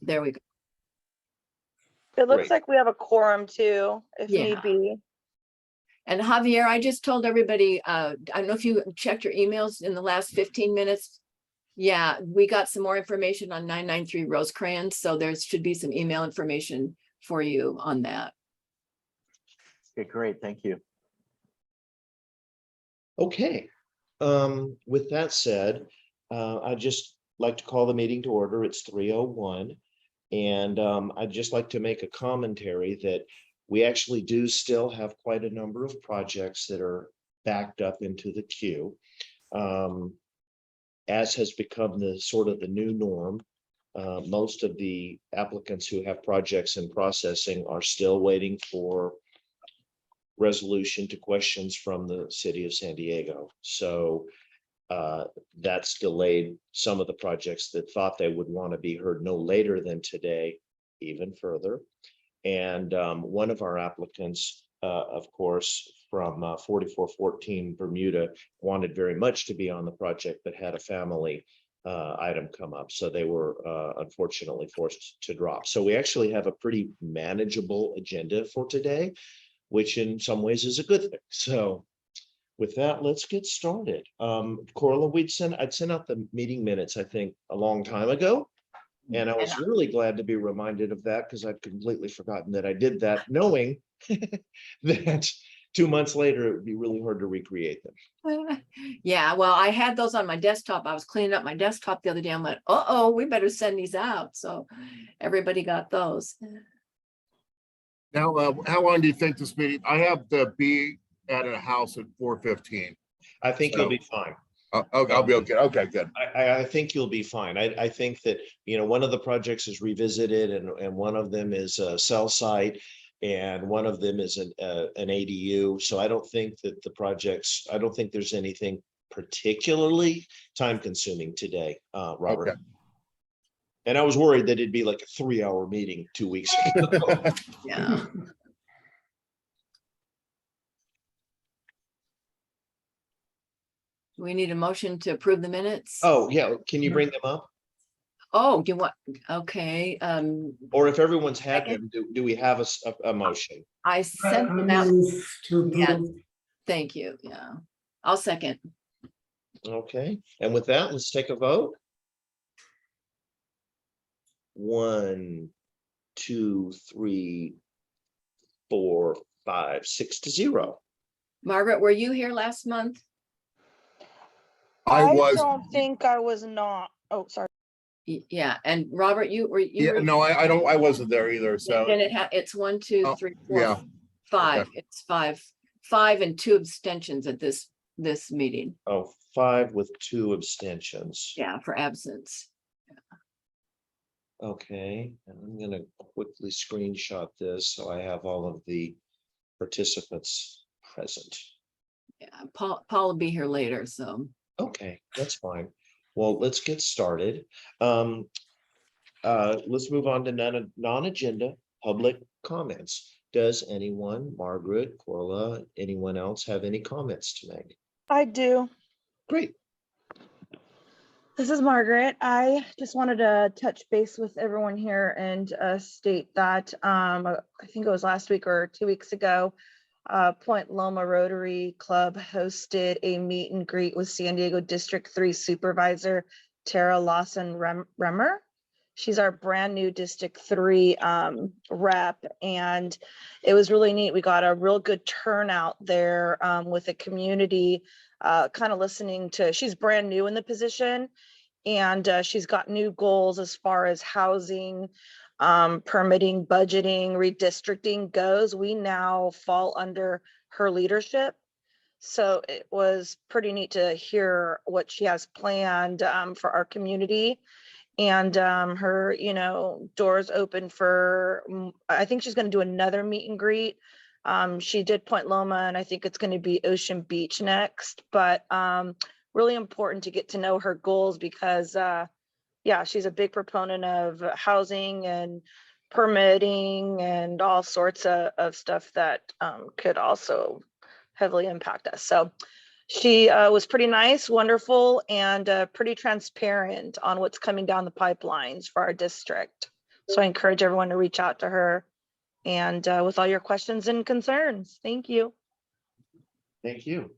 There we go. It looks Great. like we have a quorum too, if Yeah. need be. And Javier, I just told everybody, I don't know if you checked your emails in the last 15 minutes. Yeah, we got some more information on 993 Rosecrans, so there should be some email information for you on that. Okay, great, thank you. Okay, with that said, I'd just like to call the meeting to order. It's 3:01. And I'd just like to make a commentary that we actually do still have quite a number of projects that are backed up into the queue. As has become the sort of the new norm, most of the applicants who have projects in processing are still waiting for resolution to questions from the city of San Diego. So that's delayed some of the projects that thought they would want to be heard no later than today, even further. And one of our applicants, of course, from 4414 Bermuda, wanted very much to be on the project, but had a family item come up. So they were unfortunately forced to drop. So we actually have a pretty manageable agenda for today, which in some ways is a good thing. So with that, let's get started. Corla, I'd sent out the meeting minutes, I think, a long time ago. And I was really glad to be reminded of that because I'd completely forgotten that I did that, knowing that 2 months later, it would be really hard to recreate them. Yeah, well, I had those on my desktop. I was cleaning up my desktop the other day. I'm like, uh-oh, we better send these out. So everybody got those. Now, how long do you think this meeting? I have to be at a house at 4:15. I think you'll be fine. I'll be okay. Okay, good. I think you'll be fine. I think that, one of the projects is revisited and one of them is a cell site and one of them is an ADU. So I don't think that I don't think there's anything particularly time consuming today, Robert. Okay. And I was worried that it'd be like a 3-hour meeting 2 weeks ago. Yeah. We need a motion to approve the minutes. Oh, yeah. Can you bring them up? Oh, you want, okay. Or if everyone's had them, do we have a motion? I sent them out. Move to Yeah. approve. Thank you. Yeah. I'll second. Okay, and with that, let's take a vote. 1, 2, 3, 4, 5, 6-0. Margaret, were you here last month? I was. don't think I was not. Oh, sorry. Yeah, and Robert, you were. Yeah, no, I don't. I wasn't there either. So And it's 1, 2, Oh, 3, 4, yeah. 5. Okay. It's 5 and 2 abstentions at this meeting. Oh, 5 with 2 abstentions. Yeah, for absence. Okay, and I'm gonna quickly screenshot this so I have all of the participants present. Yeah, Paul will be here later, so. Okay, that's fine. Well, let's get started. Let's move on to non-agenda public comments. Does anyone, Margaret, Corla, anyone else have any comments to make? I do. Great. This is Margaret. I just wanted to touch base with everyone here and state that I think it was last week or 2 weeks ago, Point Loma Rotary Club hosted a meet and greet with San Diego District 3 Supervisor Tara Lawson Remmer. She's our brand new District 3 rep, and it was really neat. We got a real good turnout there with the community kind of listening to, she's brand new in the position, and she's got new goals as far as housing, permitting, budgeting, redistricting goes. We now fall under her leadership. So it was pretty neat to hear what she has planned for our community. And her, doors open for, I think she's going to do another meet and greet. She did Point Loma, and I think it's going to be Ocean Beach next. But really important to get to know her goals because, yeah, she's a big proponent of housing and permitting and all sorts of stuff that could also heavily impact us. So she was pretty nice, wonderful, and pretty transparent on what's coming down the pipelines for our district. So I encourage everyone to reach out to her and with all your questions and concerns. Thank you. Thank you.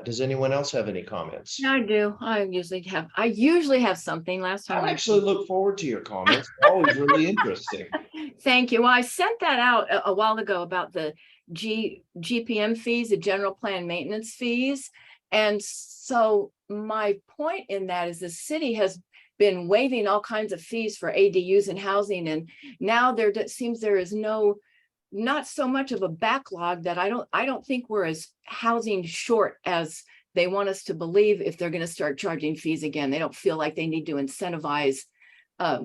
Does anyone else have any comments? Yeah, I do. I usually have something. Last time I I actually look forward to your comments. They're always really interesting. Thank you. Well, I sent that out a while ago about the GPM fees, the general plan maintenance fees. And so my point in that is the city has been waiving all kinds of fees for ADUs and housing. And now seems there is not so much of a backlog that I don't think we're as housing short as they want us to believe if they're going to start charging fees again. They don't feel like they need to incentivize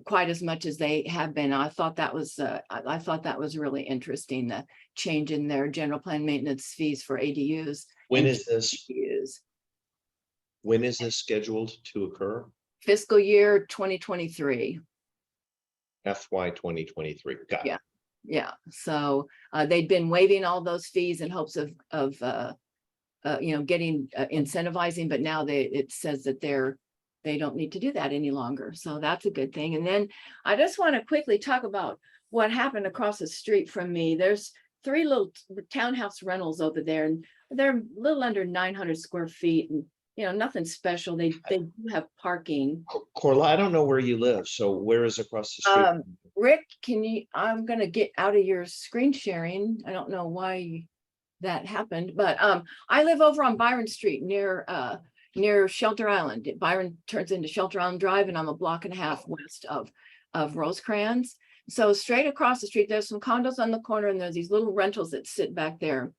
quite as much as they have been. I thought that was really interesting, the change in their general plan maintenance fees for ADUs. When and is this? GPUs. When is this scheduled to occur? Fiscal year 2023. FY 2023. Got it. Yeah. Yeah, so they'd been waiving all those fees in hopes of getting incentivizing, but now it says that they don't need to do that any longer. So that's a good thing. And then I just want to quickly talk about what happened across the street from me. There's 3 little townhouse rentals over there, and they're a little under 900 square feet, and nothing special. They do have parking. Corla, I don't know where you live, so where is across the street? Rick, I'm gonna get out of your screen sharing. I don't know why that happened, but I live over on Byron Street near Shelter Island. Byron turns into Shelter Island Drive, and I'm a block and a half west of Rosecrans. So straight across the street, there's some condos on the corner, and there's these little rentals that sit back there.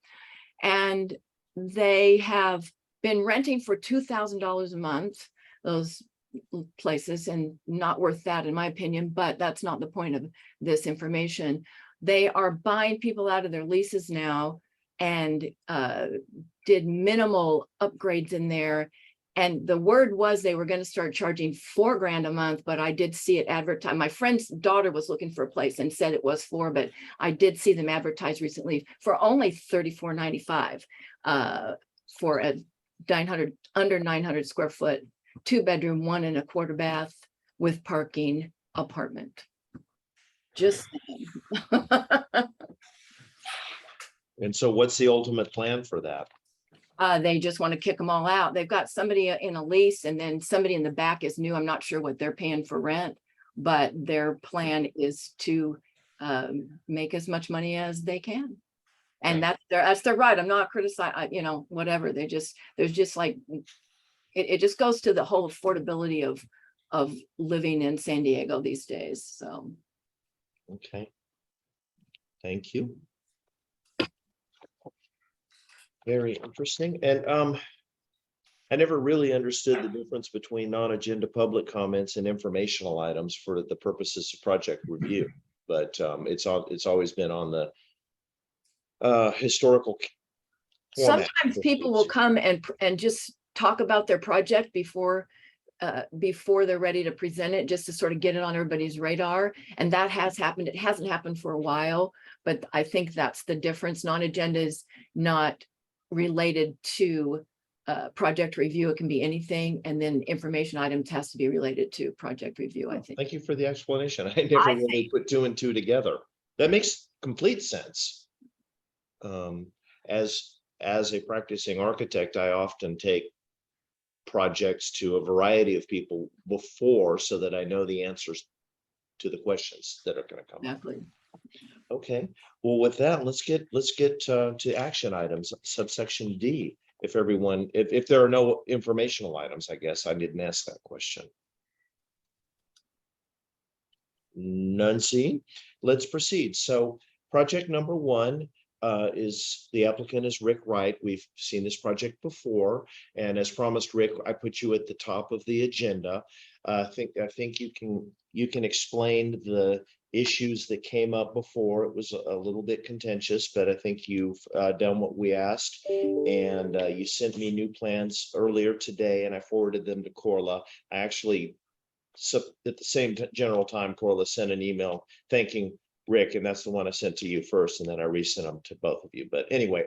And they have been renting for $2,000 a month, those places, and not worth that in my opinion, but that's not the point of this information. They are buying people out of their leases now and did minimal upgrades in there. And the word was they were going to start charging $4,000 a month, but I did see it advertised. My friend's daughter was looking for a place and said it was $4,000, but I did see them advertised recently for only $34.95 for a under 900 square foot, 2-bedroom, 1 1/4 bath with parking apartment. Just saying. And so what's the ultimate plan for that? They just want to kick them all out. They've got somebody in a lease, and then somebody in the back is new. I'm not sure what they're paying for rent, but their plan is to make as much money as they can. And that's their right. I'm not criticizing, whatever. There's just like, it just goes to the whole affordability of living in San Diego these days. So. Okay. Thank you. Very interesting. And I never really understood the difference between non-agenda public comments and informational items for the purposes of project review. But it's always been on the historical format. Sometimes people will come and just talk about their project before they're ready to present it, just to sort of get it on everybody's radar. And that has happened. It hasn't happened for a while, but I think that's the difference. Non-agenda is not related to project review. It can be anything. And then information items has to be related to project review, I think. Thank you for the explanation. I never really put 2 and 2 together. That makes complete sense. As a practicing architect, I often take projects to a variety of people before, so that I know the answers to the questions that are going to come. Exactly. Okay, well, with that, let's get to action items, subsection D. If there are no informational items, I guess I didn't ask that question. None seen. Let's proceed. So project number 1 is the applicant is Rick Wright. We've seen this project before, and as promised, Rick, I put you at the top of the agenda. I think you can explain the issues that came up before. It was a little bit contentious, but I think you've done what we asked, and you sent me new plans earlier today, and I forwarded them to Corla. I actually, at the same general time, Corla sent an email thanking Rick, and that's the one I sent to you first, and then I resent them to both of you. But anyway,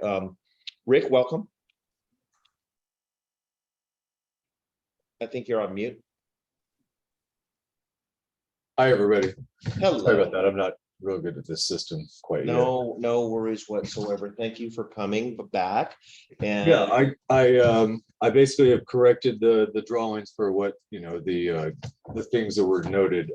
Rick, welcome. I think you're on mute. Hi, everybody. Sorry Hello. about that. I'm not real good at this system quite yet. No worries whatsoever. Thank you for coming back. And Yeah, I basically have corrected the drawings for what, the things that were noted.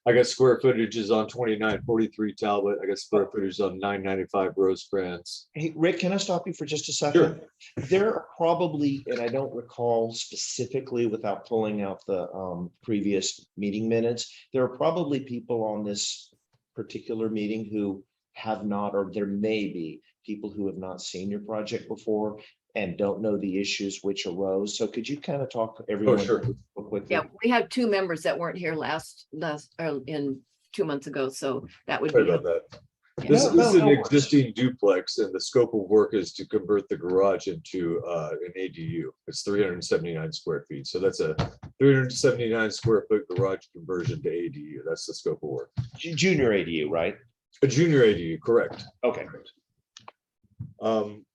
I got square footages on 2943 Talbot. I got square footage on 995 Rosecrans. hey, Rick, can I stop you for just a second? There are probably, and I don't recall specifically without pulling out the previous meeting minutes, there are probably people on this particular meeting who have not, or there may be people who have not seen your project before and don't know the issues which arose. So could you kind of talk everyone? sure. quickly? Yeah, we have two members that weren't here last, in 2 months ago, so that would Sorry be. about that. Yeah. This No, is an no worries. existing duplex and the scope of work is to convert the garage into an ADU. It's 379 square feet. So that's a 379 square foot garage conversion to ADU. That's the scope of work. Junior ADU, right? A junior ADU, correct. Okay.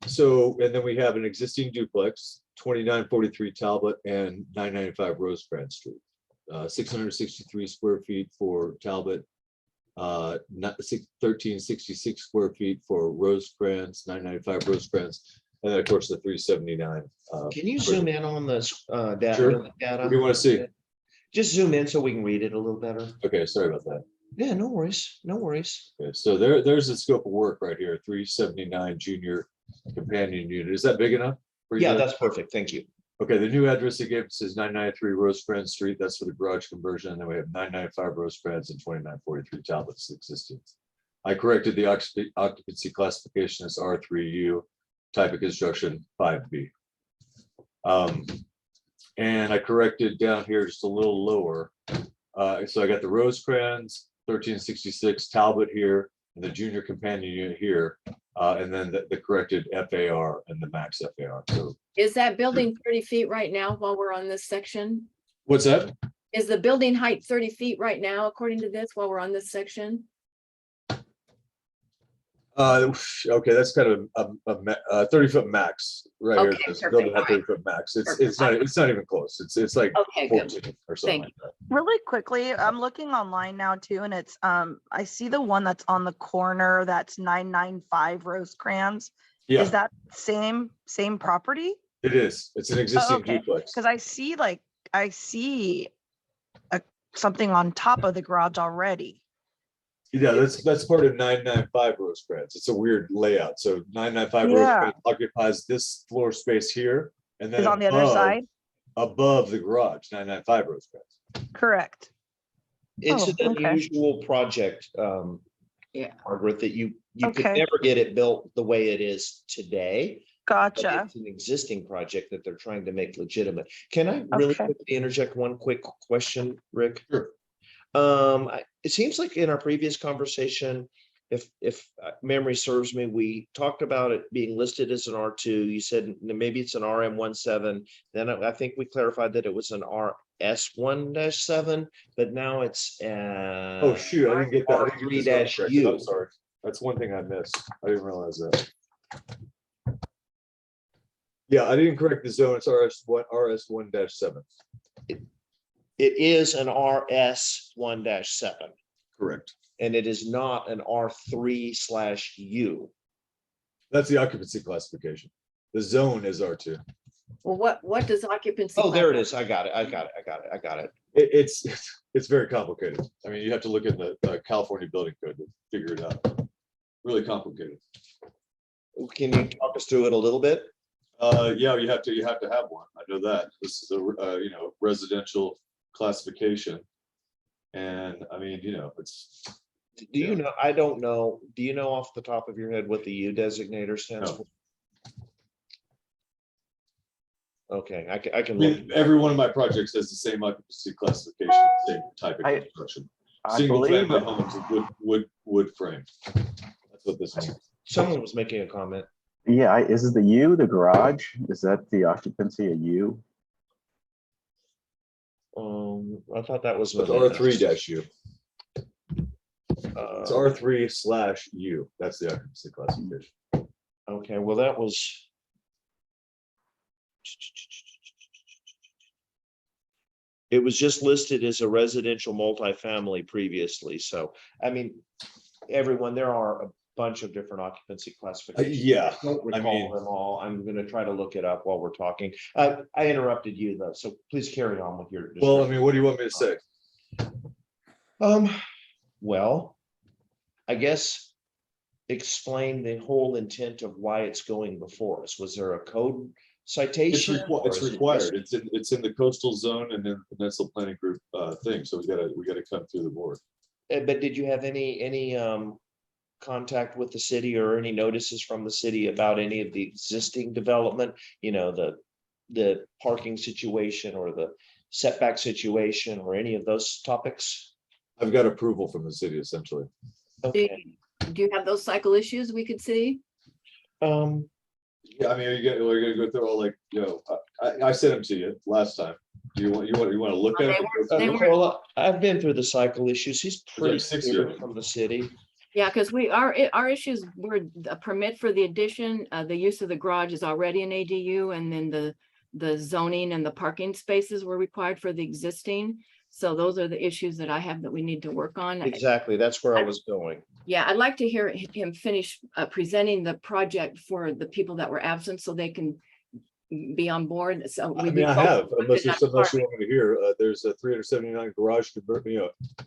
So, and then we have an existing duplex, 2943 Talbot and 995 Rosecrans Street. 663 square feet for Talbot, 1366 square feet for Rosecrans, 995 Rosecrans, and then of course the 379. Can you zoom in on this data? Sure. What do you want to see? Just zoom in so we can read it a little better. Okay, sorry about that. Yeah, no worries, no worries. Okay, so there's the scope of work right here, 379 junior companion unit. Is that big enough? for you Yeah, guys? that's perfect. Thank you. Okay, the new address they gave us is 993 Rosecrans Street. That's for the garage conversion. And then we have 995 Rosecrans and 2943 Talbot's existing. I corrected the occupancy classification as R3U, type of construction 5B. And I corrected down here just a little lower. So I got the Rosecrans, 1366 Talbot here, and the junior companion unit here, and then the corrected FAR and the max FAR. So Is that building 30 feet right now while we're on this section? what's that? Is the building height 30 feet right now, according to this, while we're on this section? Okay, that's kind of a 30-foot max right here. Okay, This perfect. building had All right. 30-foot max. It's Perfect. not even close. It's like Okay, good. 14 or something Thank like that. Really quickly, I'm looking online now too, and it's I see the one that's on the corner that's 995 Rosecrans. Yeah, Is that same property? it is. It's an existing okay. duplex. Because I see something on top of the garage already. Yeah, that's part of 995 Rosecrans. It's a weird layout. So 995 Yeah. Rosecrans occupies this floor space here, and then Is on the other side? above the garage, 995 Rosecrans. Correct. It's Oh, an okay. unusual project, Yeah. Margaret, that you could Okay. never get it built the way it is today. But Gotcha. It's an existing project that they're trying to make legitimate. Can I really Okay. quickly interject one quick question, Rick? Sure. It seems like in our previous conversation, if memory serves me, we talked about it being listed as an R2. You said maybe it's an RM17. Then I think we clarified that it was an RS1-7, but now it's Oh, shoot, I didn't get that. I didn't get this one corrected. R3-U. I'm sorry. That's one thing I missed. I didn't realize that. Yeah, I didn't correct the zone. It's RS1-7. It is an RS1-7, Correct. and it is not an R3/U. That's the occupancy classification. The zone is R2. Well, what does occupancy? Oh, there it is. I got it. I got it. It's very complicated. I mean, you have to look at the California building code to figure it out. Really complicated. Can you talk us through it a little bit? Yeah, you have to have one. I know that. This is a residential classification. And I mean, it's. Do you know? I don't know. Do you know off the top of your head what the U designator stands No. for? Okay, I I can look. mean, every one of my projects has the same occupancy classification, same type of construction. I Single believe family it. homes with wood frame. That's what this means. Someone was making a comment. Yeah, is it the U, the garage? Is that the occupancy, a U? I thought that was. It's R3-U. Uh, It's R3/U. That's the occupancy classification. Okay, well, that was. It was just listed as a residential multifamily previously, so, I mean, everyone, there are a bunch of different occupancy classifications. Yeah, I don't I recall mean- them all. I'm gonna try to look it up while we're talking. I interrupted you though, so please carry on with your. Well, I mean, what do you want me to say? Well, I guess explain the whole intent of why it's going before us. Was there a code It's citation? or it's is it required. just- It's in the coastal zone and in the Peninsula Planning Group thing. So we gotta come through the board. But did you have any contact with the city or any notices from the city about any of the existing development? You know, the parking situation or the setback situation or any of those topics? I've got approval from the city essentially. Okay. Do you have those cycle issues we could see? Yeah, I mean, we're gonna go through all like, you know, I sent them to you last time. Do you want to look at it? They weren't- Well, I've been through the cycle issues. He's pretty like 6 clear years. from the city. Yeah, because our issues were a permit for the addition, the use of the garage is already an ADU, and then the zoning and the parking spaces were required for the existing. So those are the issues that I have that we need to work on. Exactly, that's where I was going. Yeah, I'd like to hear him finish presenting the project for the people that were absent so they can be on board. So I we mean, I both have, put unless it on there's something else you part. want me to hear. There's a 379 garage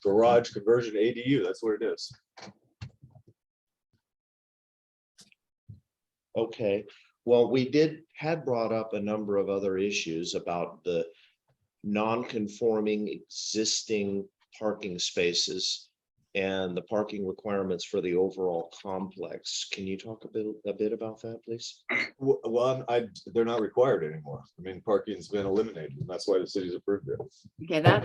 garage conversion ADU. That's what it is. Okay, well, we had brought up a number of other issues about the non-conforming existing parking spaces and the parking requirements for the overall complex. Can you talk a bit about that, please? Well, they're not required anymore. I mean, parking's been eliminated, and that's why the city's approved it. Okay,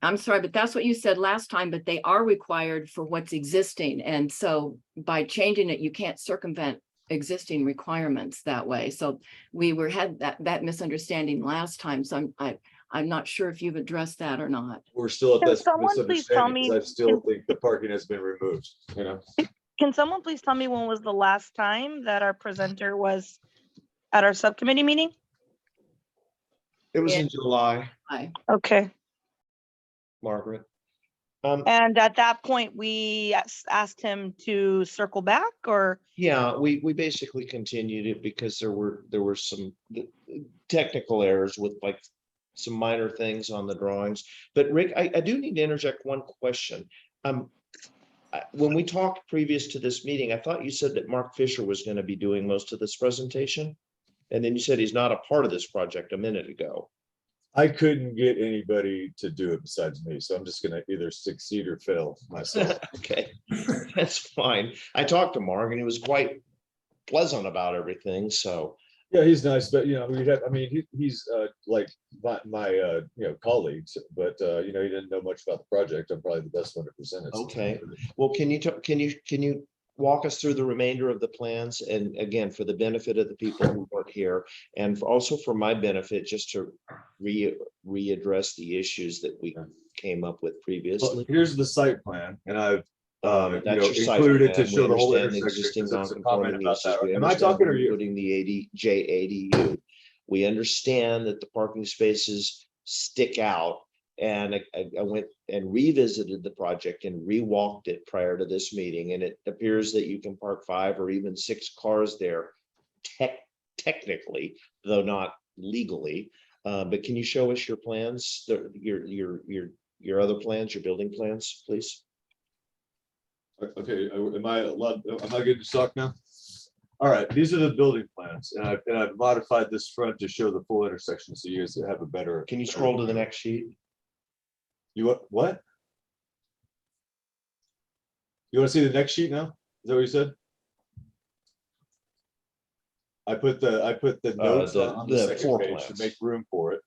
I'm sorry, but that's what you said last time, but they are required for what's existing. And so by changing it, you can't circumvent existing requirements that way. So had that misunderstanding last time. So I'm not sure if you've addressed that or not. We're still at Can that someone please tell misunderstanding, because I still think the parking has been removed, you know? Can someone please tell me when was the last time that our presenter was at our subcommittee meeting? It was Yeah. in July, Okay. Margaret. And at that point, we asked him to circle back, or? Yeah, we basically continued it because there were some technical errors with like some minor things on the drawings. But Rick, I do need to interject one question. When we talked previous to this meeting, I thought you said that Mark Fisher was going to be doing most of this presentation. And then you said he's not a part of this project a minute ago. I couldn't get anybody to do it besides me, so I'm just gonna either succeed or fail myself. Okay, that's fine. I talked to Mark and he was quite pleasant about everything, so. Yeah, he's nice, but you know, he's like my colleagues, but he didn't know much about the project. I'm probably the best one to present it. Okay. Well, can you walk us through the remainder of the plans? And again, for the benefit of the people who work here, and also for my benefit, just to readdress the issues that we came up with Well, previously. here's the site plan, and I've That's your site included it to plan. We show the whole understand the intersection. existing 'Cause there was a non-conforming comment about uses. that. We Am I understand talking or we're you? Including the ADU. We understand that the parking spaces stick out. And I went and revisited the project and rewalked it prior to this meeting, and it appears that you can park 5 or even 6 cars there technically, though not legally. But can you show us your plans, your other plans, your building plans, please? Okay, am I good to talk now? All right, these are the building plans, and I've modified this front to show the full intersection, so you guys have a better. Can you scroll to the next sheet? You what? You want to see the next sheet now? Is that what you said? I put the notes on the the second floor page to plans. make room for it.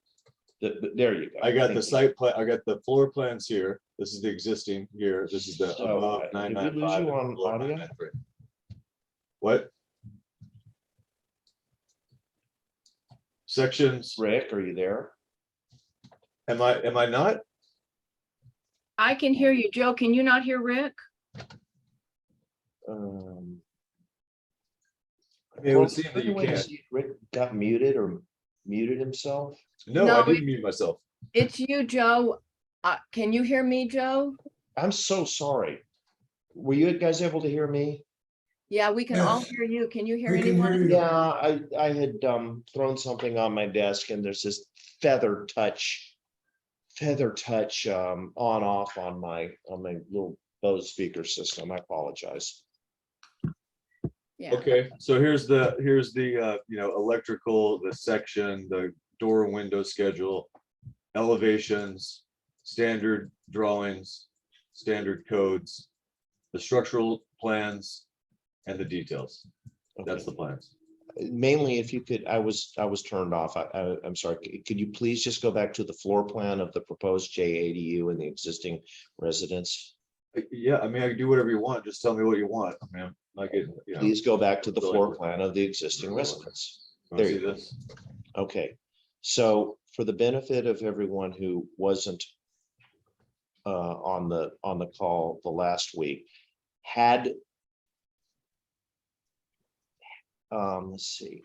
There you go. I got Thank the you. site plan, I got the floor plans here. This is the existing here. This is the So, above did we lose 995. you and on below audio? 993. What? Sections, Rick, are you there? am I not? I can hear you, Joe. Can you not hear Rick? It would seem that you Wait, can't. see if Rick got muted or muted himself. No, No, I didn't mute myself. It's you, Joe. Can you hear me, Joe? I'm so sorry. Were you guys able to hear me? Yeah, we can all Yes. hear you. Can you hear We can hear anyone? you. Yeah, I had thrown something on my desk and there's this feather touch on off on my little Bose speaker system. I apologize. Yeah, Okay, so here's the, you know, electrical, the section, the door and window schedule, elevations, standard drawings, standard codes, the structural plans, and the details. That's the plans. Mainly, if you could, I was turned off. I'm sorry. Could you please just go back to the floor plan of the proposed JADU and the existing residence? Yeah, I mean, I can do whatever you want. Just tell me what you want. I mean, I'm not getting, you know. Please go back to the floor plan of the existing residence. Wanna There see you go. this? Okay, so for the benefit of everyone who wasn't on the call the last week, had let's see.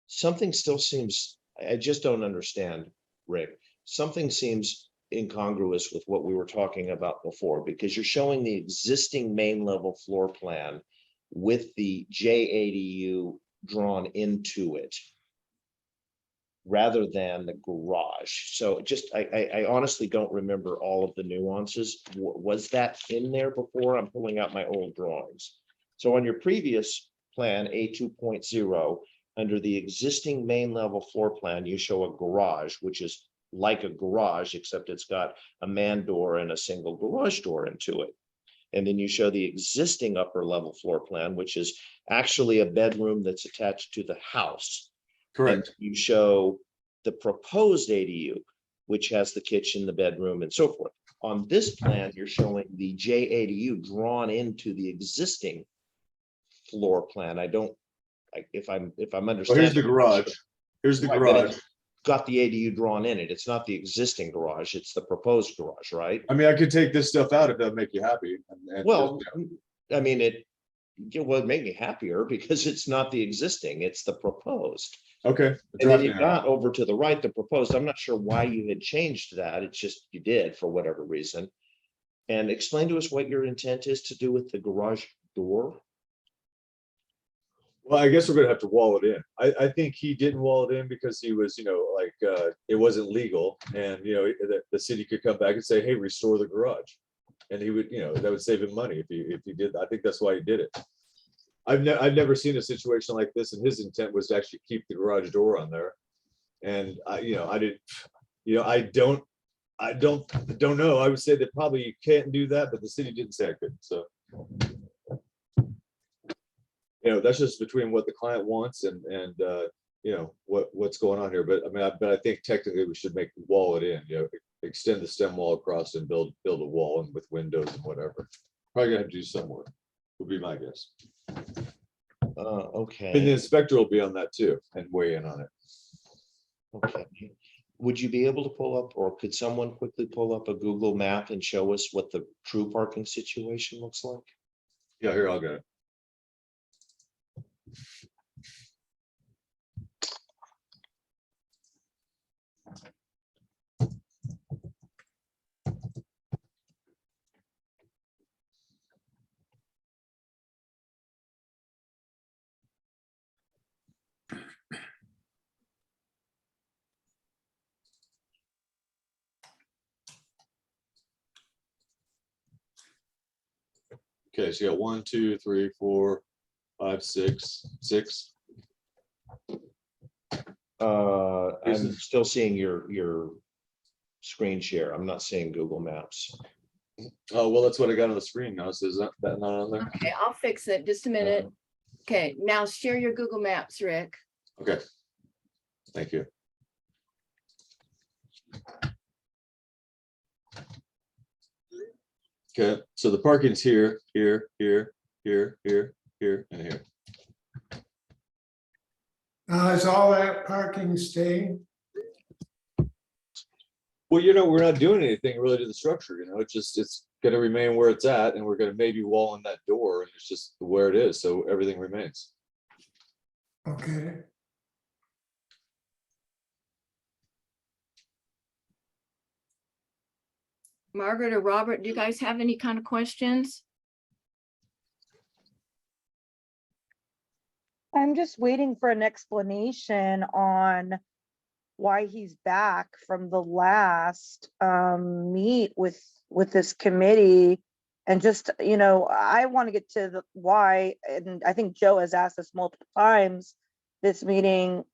Something still seems, I just don't understand, Rick. Something seems incongruous with what we were talking about before, because you're showing the existing main level floor plan with the JADU drawn into it, rather than the garage. So just, I honestly don't remember all of the nuances. Was that in there before? I'm pulling out my old drawings. So on your previous plan, A 2.0, under the existing main level floor plan, you show a garage, which is like a garage, except it's got a man door and a single garage door into it. And then you show the existing upper level floor plan, which is actually a bedroom that's attached to the house. Correct. And you show the proposed ADU, which has the kitchen, the bedroom, and so forth. On this plan, you're showing the JADU drawn into the existing floor plan. I don't, if I'm Well, understanding. here's the garage. Here's the Right, but garage. it's got the ADU drawn in it. It's not the existing garage, it's the proposed garage, right? I mean, I could take this stuff out if that'd make you happy. and Well, just, I mean, it would make me happier because it's not the existing, it's the proposed. okay. And then you've got over to the right, the proposed. I'm not sure why you had changed that. It's just you did for whatever reason. And explain to us what your intent is to do with the garage door. Well, I guess we're gonna have to wall it in. I think he didn't wall it in because he was, you know, like, it wasn't legal. And, you know, the city could come back and say, hey, restore the garage. And he would, you know, that would save him money if he did. I think that's why he did it. I've never seen a situation like this, and his intent was to actually keep the garage door on there. And I don't know. I would say that probably you can't do that, but the city didn't say I couldn't, so. You know, that's just between what the client wants and you know, what's going on here. But I mean, I think technically we should wall it in, you know, extend the stem wall across and build a wall and with windows and whatever. Probably gonna have to do some work, would be my guess. And the Okay, inspector will be on that too and weigh in on it. okay. Would you be able to pull up, or could someone quickly pull up a Google map and show us what the true parking situation looks like? Yeah, here, I'll get it. Okay, so you got 1, 2, 3, 4, 5, 6. I'm still seeing your screen share. I'm not seeing Google Maps. Oh, well, that's what I got on the screen now. So is that not on there? okay, I'll fix it. Just a minute. Okay, now share your Google Maps, Rick. Okay. Thank you. Okay, so the parking's here, here, and here. Now, is all that parking staying? Well, you know, we're not doing anything really to the structure, you know, it's gonna remain where it's at, and we're gonna maybe wall in that door, and it's just where it is, so everything remains. Okay. Margaret or Robert, do you guys have any kind of questions? I'm just waiting for an explanation on why he's back from the last meet with this committee. And just, you know, I want to get to the why, and I think Joe has asked us multiple times this meeting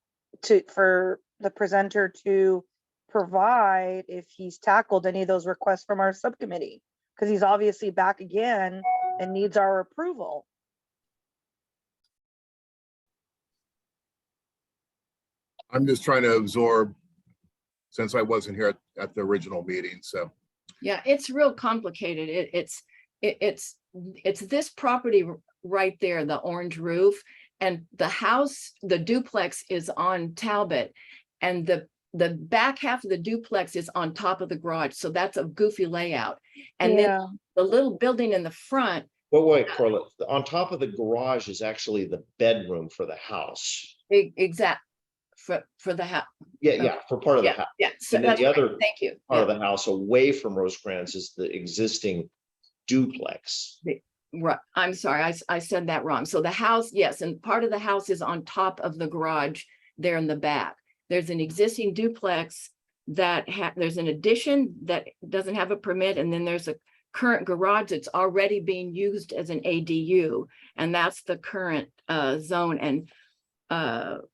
for the presenter to provide if he's tackled any of those requests from our subcommittee, because he's obviously back again and needs our approval. I'm just trying to absorb since I wasn't here at the original meeting, so. Yeah, it's real complicated. It's this property right there, the orange roof, and the house, the duplex is on Talbot, and the back half of the duplex is on top of the garage. So that's a goofy layout. And then Yeah. the little building in the front, But wait, Carla, on top of the garage is actually the bedroom for the house. exact for the house. Yeah, for part of the house. Yeah, so And then that's the right. other Thank you. Part Yeah. of the house away from Rosecrans is the existing duplex. Right, I'm sorry, I said that wrong. So the house, yes, and part of the house is on top of the garage there in the back. There's an existing duplex that there's an addition that doesn't have a permit, and then there's a current garage that's already being used as an ADU, and that's the current zone. And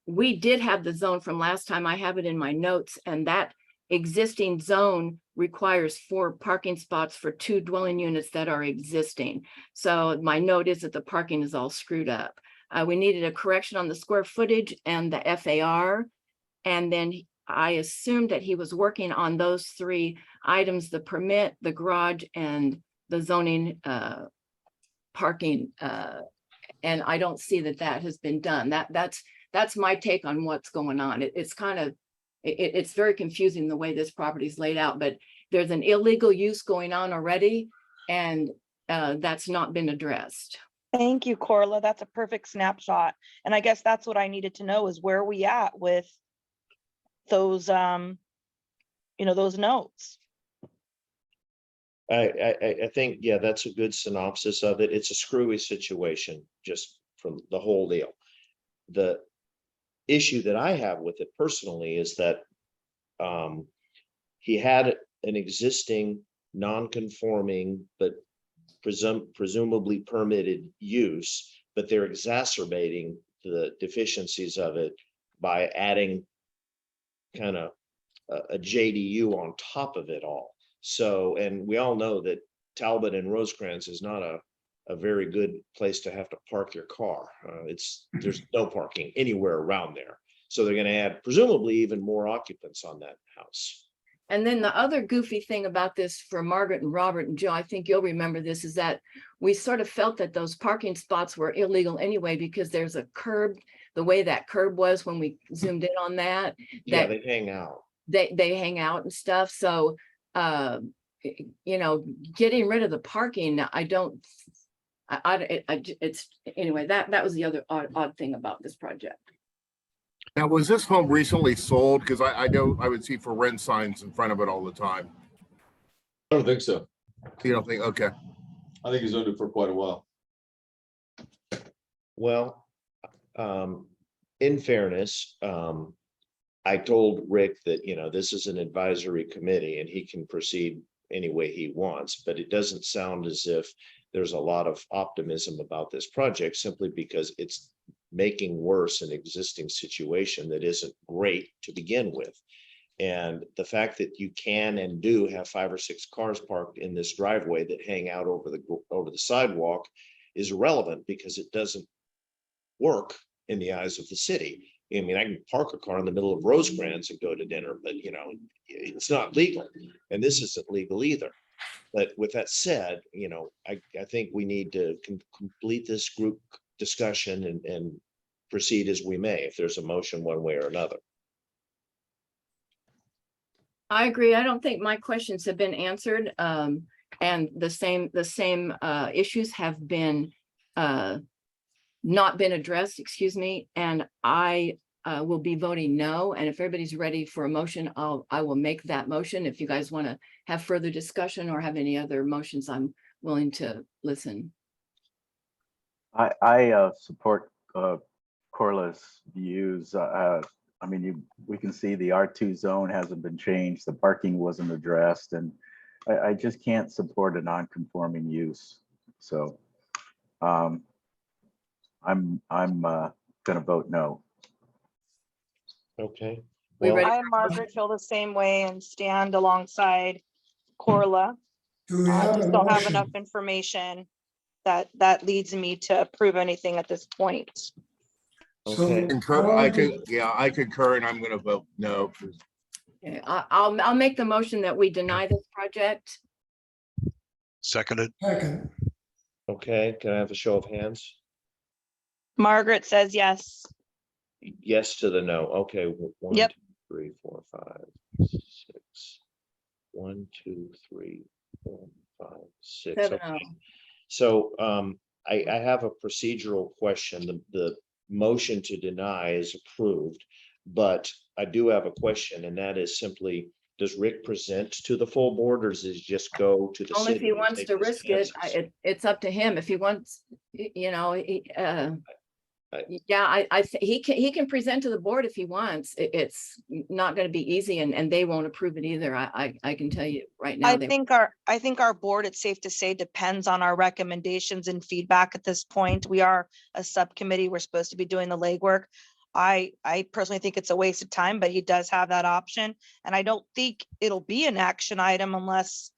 we did have the zone from last time. I have it in my notes, and that existing zone requires 4 parking spots for 2 dwelling units that are existing. So my note is that the parking is all screwed up. We needed a correction on the square footage and the FAR. And then I assumed that he was working on those 3 items, the permit, the garage, and the zoning parking. And I don't see that has been done. That's my take on what's going on. It's kind of, it's very confusing the way this property is laid out, but there's an illegal use going on already, and that's not been addressed. Thank you, Corla. That's a perfect snapshot. And I guess that's what I needed to know is where we at with those, those notes. I think, yeah, that's a good synopsis of it. It's a screwy situation just from the whole deal. The issue that I have with it personally is that he had an existing non-conforming but presumably permitted use, but they're exacerbating the deficiencies of it by adding kind of a JDU on top of it all. So, and we all know that Talbot and Rosecrans is not a very good place to have to park your car. There's no parking anywhere around there. So they're going to add presumably even more occupants on that house. And then the other goofy thing about this for Margaret and Robert and Joe, I think you'll remember this, is that we sort of felt that those parking spots were illegal anyway, because there's a curb, the way that curb was when we zoomed in on that. Yeah, that they hang out. They hang out and stuff. So, getting rid of the parking, it's anyway, that was the other odd thing about this project. Now, was this home recently sold? Because I know I would see for rent signs in front of it all the time. I don't think so. You don't think, okay. I think he's owned it for quite a while. Well, in fairness, I told Rick that, this is an advisory committee and he can proceed any way he wants, but it doesn't sound as if there's a lot of optimism about this project simply because it's making worse an existing situation that isn't great to begin with. And the fact that you can and do have 5 or 6 cars parked in this driveway that hang out over the sidewalk is irrelevant because it doesn't work in the eyes of the city. I mean, I can park a car in the middle of Rosecrans and go to dinner, but it's not legal, and this isn't legal either. But with that said, I think we need to complete this group discussion and proceed as we may, if there's a motion one way or another. I agree. I don't think my questions have been answered. And the same issues have been not been addressed, excuse me, and I will be voting no. And if everybody's ready for a motion, I will make that motion. If you guys want to have further discussion or have any other motions, I'm willing to listen. I support Corliss' views. I mean, we can see the R2 zone hasn't been changed, the parking wasn't addressed, and I just can't support a non-conforming use. So I'm gonna vote no. Okay. We Well, ready? I and Margaret feel the same way and stand alongside Corla. Do we I have a just don't have motion? enough information that leads me to approve anything at this point. okay. Concur, I concur, and I'm gonna vote no. Okay, I'll make the motion that we deny this project. Seconded. Second, Okay, can I have a show of hands? Margaret says yes. Yes to the no. Okay. 1, Yep. 2, 3, 4, 5, 6. 1, 2, 3, 4, 5, 6. 7-0. Okay. So I have a procedural question. The motion to deny is approved, but I do have a question, and that is simply, does Rick present to the full board, or does he just go to the Only if city he and wants take to his risk it, chances? it's up to him. If he wants, you know, yeah, he can present to the board if he wants. It's not going to be easy, and they won't approve it either. I can tell you right now. I think our board, it's safe to say, depends on our recommendations and feedback at this point. We are a subcommittee. We're supposed to be doing the legwork. I personally think it's a waste of time, but he does have that option. And I don't think it'll be an action item unless,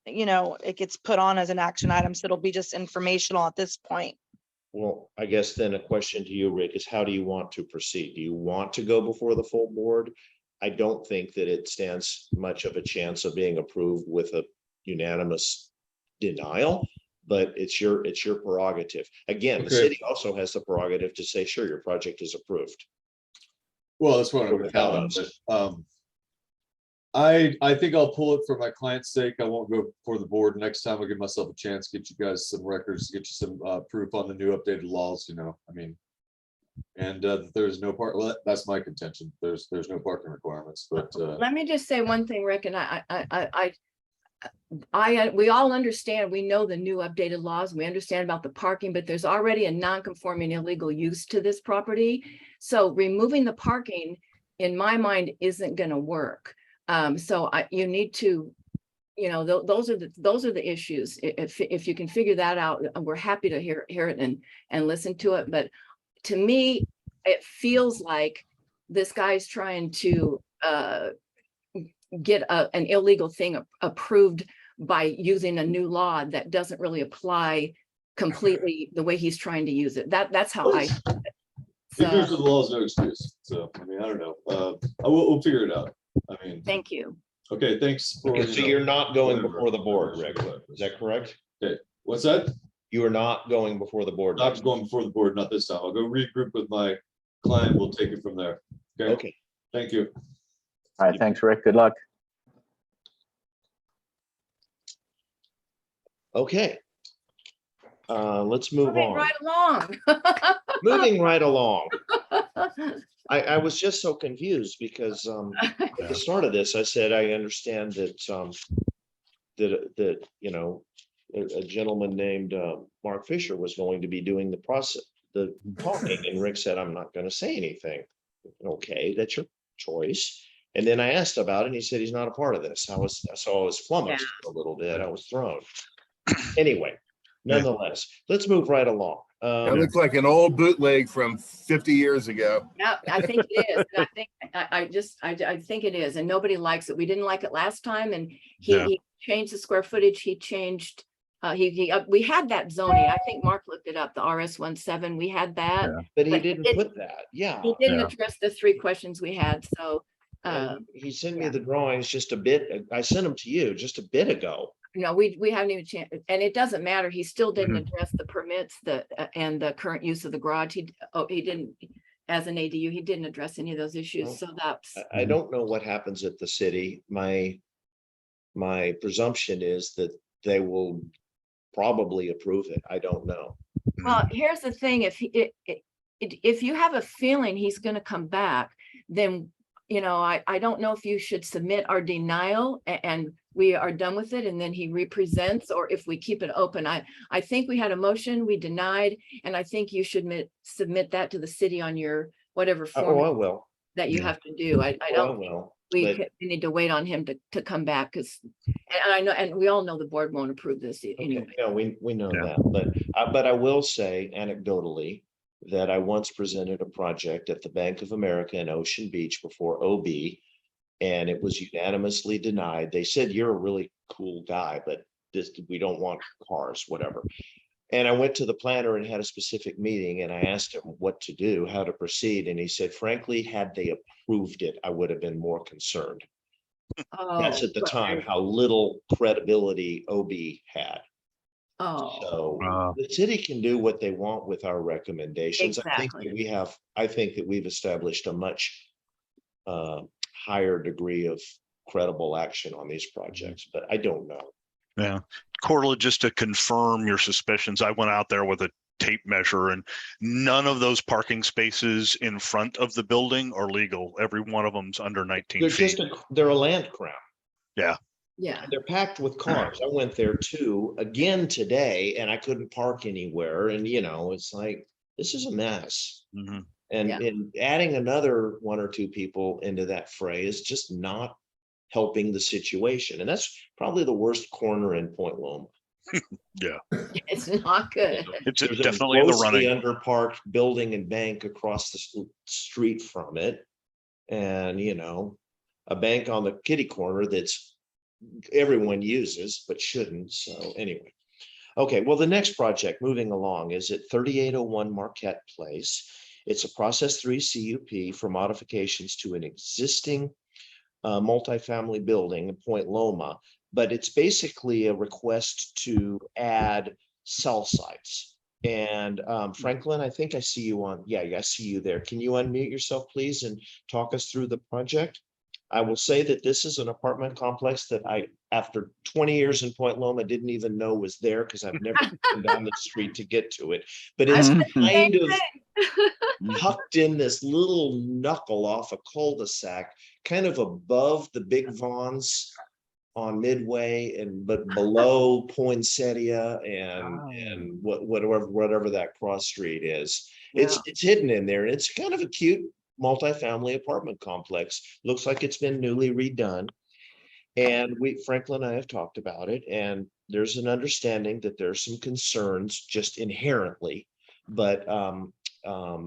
you know, it gets put on as an action item. So it'll be just informational at this point. Well, I guess then a question to you, Rick, is how do you want to proceed? Do you want to go before the full board? I don't think that it stands much of a chance of being approved with a unanimous denial, but it's your prerogative. Again, the Okay. city also has the prerogative to say, sure, your project is approved. Well, that's what I'm Without without us. but I think I'll pull it for my client's sake. I won't go before the board. Next time I'll give myself a chance, get you guys some records, get you some proof on the new updated laws, you know, I mean. And there's no part, well, that's my contention. There's no parking requirements, but Let me just say one thing, Rick, and we all understand, we know the new updated laws, we understand about the parking, but there's already a non-conforming illegal use to this property. So removing the parking, in my mind, isn't gonna work. So you need to, you know, those are the issues. If you can figure that out, we're happy to hear it and listen to it. But to me, it feels like this guy's trying to get an illegal thing approved by using a new law that doesn't really apply completely the way he's trying to use it. That's how I. ignorance of the law is no excuse. So, I mean, I don't know. We'll figure it out. I mean, Thank you. okay, thanks. For, Okay, so you know, you're not going whatever. before the board, Rick, is that correct? What's that? You are not going before the board. Not going before the board, not this time. I'll go regroup with my client. We'll take it from there. Okay, Okay, thank you. All right, thanks, Rick. Good luck. okay. Let's move Moving on. right along. Moving right along. I was just so confused because at the start of this, I said, I understand that that you know, a gentleman named Mark Fisher was going to be doing the process, the talking, and Rick said, I'm not going to say anything. Okay, that's your choice. And then I asked about it, and he said he's not a part of this. I was flummoxed a little bit. I was thrown. Anyway, nonetheless, let's move right along. It looks like an old bootleg from 50 years ago. Yeah, I think it is. And I think it is, and nobody likes it. We didn't like it last time, and he changed the square footage. He changed. We had that zoning. I think Mark looked it up. The RS-17. We had that, But he but didn't put that. Yeah. he didn't address the 3 questions we had. So And he sent me yeah. the drawings just a bit. I sent them to you just a bit ago. no, we haven't even changed, and it doesn't matter. He still didn't address the permits, and the current use of the garage. He didn't, as an ADU, he didn't address any of those issues. So that's. I don't know what happens at the city. My presumption is that they will probably approve it. I don't know. Well, here's the thing, if you have a feeling he's gonna come back, then, you know, I don't know if you should submit our denial and we are done with it and then he represents, or if we keep it open. I think we had a motion, we denied, and I think you should submit that to the city on your whatever Oh, I form will. that you Yeah. have to do. I Oh, I don't, will. we But- need to wait on him to come back, because, and I know, and we all know the board won't approve this anyway. Okay, no, we know Yeah. that, but I will say anecdotally that I once presented a project at the Bank of America in Ocean Beach before OB, and it was unanimously denied. They said, "You're a really cool guy, but we don't want cars, whatever." And I went to the planner and had a specific meeting, and I asked him what to do, how to proceed, and he said, frankly, had they approved it, I would have been more concerned. That's Oh, at the time how little credibility OB had. oh, So the city can do what they want with our recommendations. Exactly. I think that we've established a much higher degree of credible action on these projects, but I don't know. Yeah. Corla, just to confirm your suspicions, I went out there with a tape measure and none of those parking spaces in front of the building are legal. Every one of them's under 19 They're feet. they're a land crown. yeah, They're packed with cars. I went there too, again today, and I couldn't park anywhere. And you know, it's like, this is a mess. Mhm. And Yeah. adding another one or two people into that fray is just not helping the situation. And that's probably the worst corner in Point Loma. it's not good. It's There's a definitely in the grossly running. underparked building and bank across the street from it. And, you know, a bank on the kitty corner that's everyone uses but shouldn't. So anyway. Okay, well, the next project moving along is at 3801 Marquette Place. It's a process 3 CUP for modifications to an existing multifamily building in Point Loma, but it's basically a request to add cell sites. And Franklin, I think I see you on. Yeah, I see you there. Can you unmute yourself, please, and talk us through the project? I will say that this is an apartment complex that I, after 20 years in Point Loma, didn't even know was there because I've never been down the street to get to it. But it's kind of tucked in this little knuckle off a cul-de-sac, kind of above the Big Vons on Midway but below Poinsettia and whatever that cross street is. It's hidden in there. It's kind of a cute multifamily apartment complex. Looks like it's been newly redone. And Franklin and I have talked about it, and there's an understanding that there's some concerns just inherently, but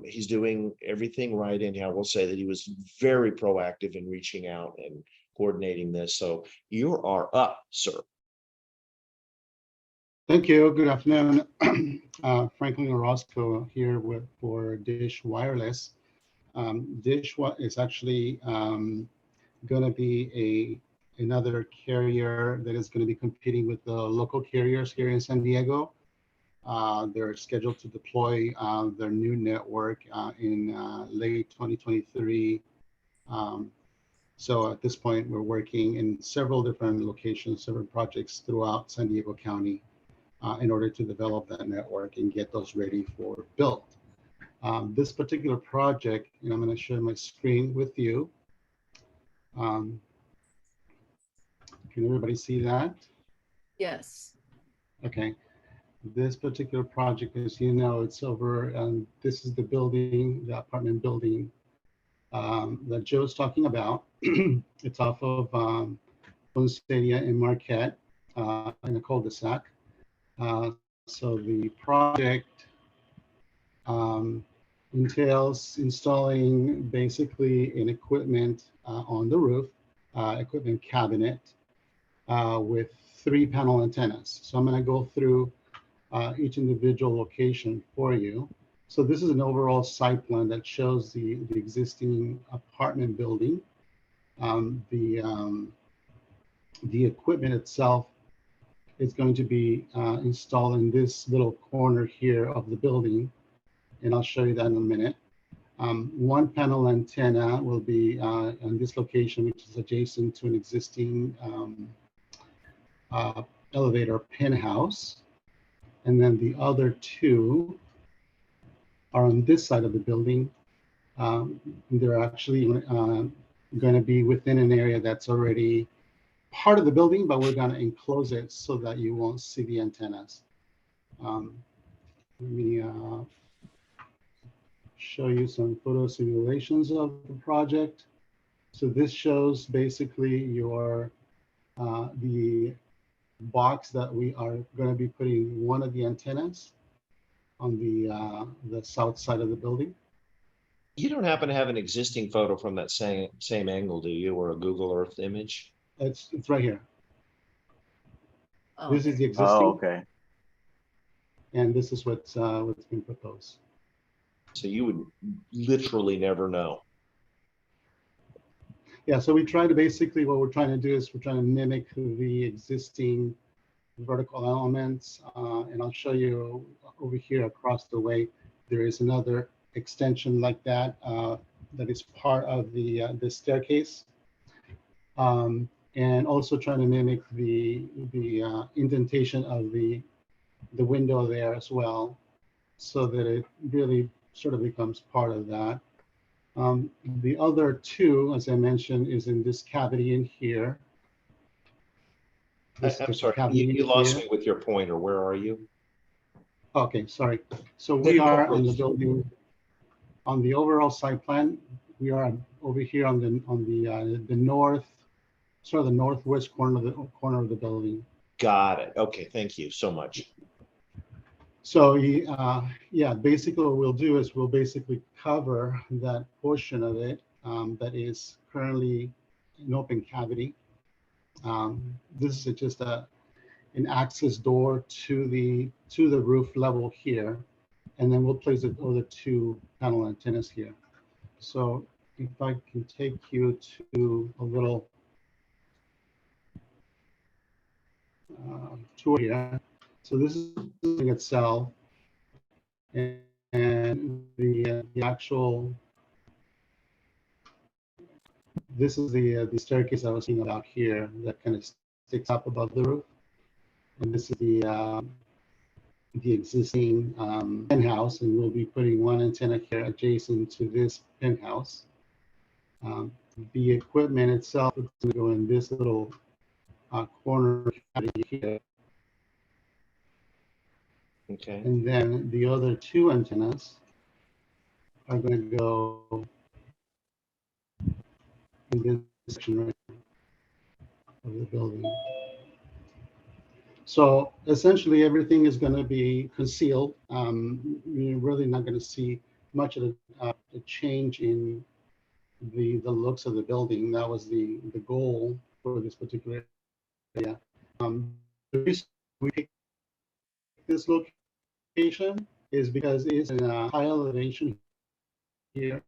he's doing everything right. And I will say that he was very proactive in reaching out and coordinating this. So you are up, sir. Thank you. Good afternoon. Franklin Orozco here for Dish Wireless. Dish is actually going to be another carrier that is going to be competing with the local carriers here in San Diego. They're scheduled to deploy their new network in late 2023. So at this point, we're working in several different locations, several projects throughout San Diego County in order to develop that network and get those ready for build. This particular project, and I'm going to share my screen with you. Can everybody see that? Yes. Okay. This particular project, as you know, it's over, this is the building, the apartment building that Joe's talking about. It's off of Poinsettia in Marquette in a cul-de-sac. So the project entails installing basically an equipment on the roof, equipment cabinet with 3 panel antennas. So I'm going to go through each individual location for you. So this is an overall site plan that shows the existing apartment building. The equipment itself is going to be installed in this little corner here of the building, and I'll show you that in a minute. 1 panel antenna will be on this location, which is adjacent to an existing elevator penthouse. And then the other two are on this side of the building. They're actually going to be within an area that's already part of the building, but we're going to enclose it so that you won't see the antennas. Let me show you some photo simulations of the project. So this shows basically your the box that we are going to be putting one of the antennas on the south side of the building. You don't happen to have an existing photo from that same angle, do you, or a Google Earth image? It's right here. Oh, This is the Oh, existing, okay. and this is what's been proposed. So you would literally never know. Yeah, so we try to basically, what we're trying to do is we're trying to mimic the existing vertical elements. And I'll show you over here across the way, there is another extension like that, that is part of the staircase. And also trying to mimic the indentation of the window there as well, so that it really sort of becomes part of that. The other two, as I mentioned, is in this cavity in here. I'm sorry, you lost me with your pointer. Where are you? Okay, sorry. So we are on the building, on the overall site plan. We are over here on the north, sort of the northwest corner of the building. Got it. Okay, thank you so much. So yeah, basically what we'll do is we'll basically cover that portion of it that is currently an open cavity. This is just an access door to the roof level here, and then we'll place the other two panel antennas here. So if I can take you to a little tour here. So this is the building itself, and the actual, this is the staircase I was seeing about here that kind of sticks up above the roof, and this is the existing penthouse, and we'll be putting one antenna here adjacent to this penthouse. The equipment itself is going to go in this little corner here. Okay. And then the other two antennas are going to go in this section right of the building. So essentially everything is going to be concealed. You're really not going to see much of a change in the looks of the building. That was the goal for this particular area. The reason we picked this location is because it's in a high elevation here,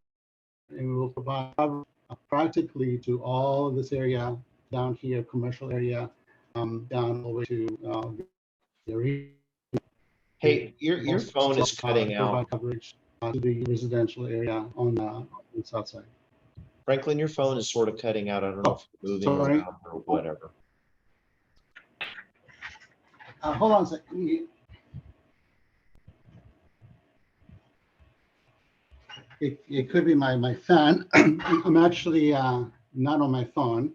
and we will provide cover practically to all of this area down here, commercial area, down over to the Hey, your phone is cutting out. coverage to the residential area on the south side. Franklin, your phone is sort of cutting out. I don't know if you're moving Sorry. around or whatever. Hold on a second. It could be my fan. I'm actually not on my phone.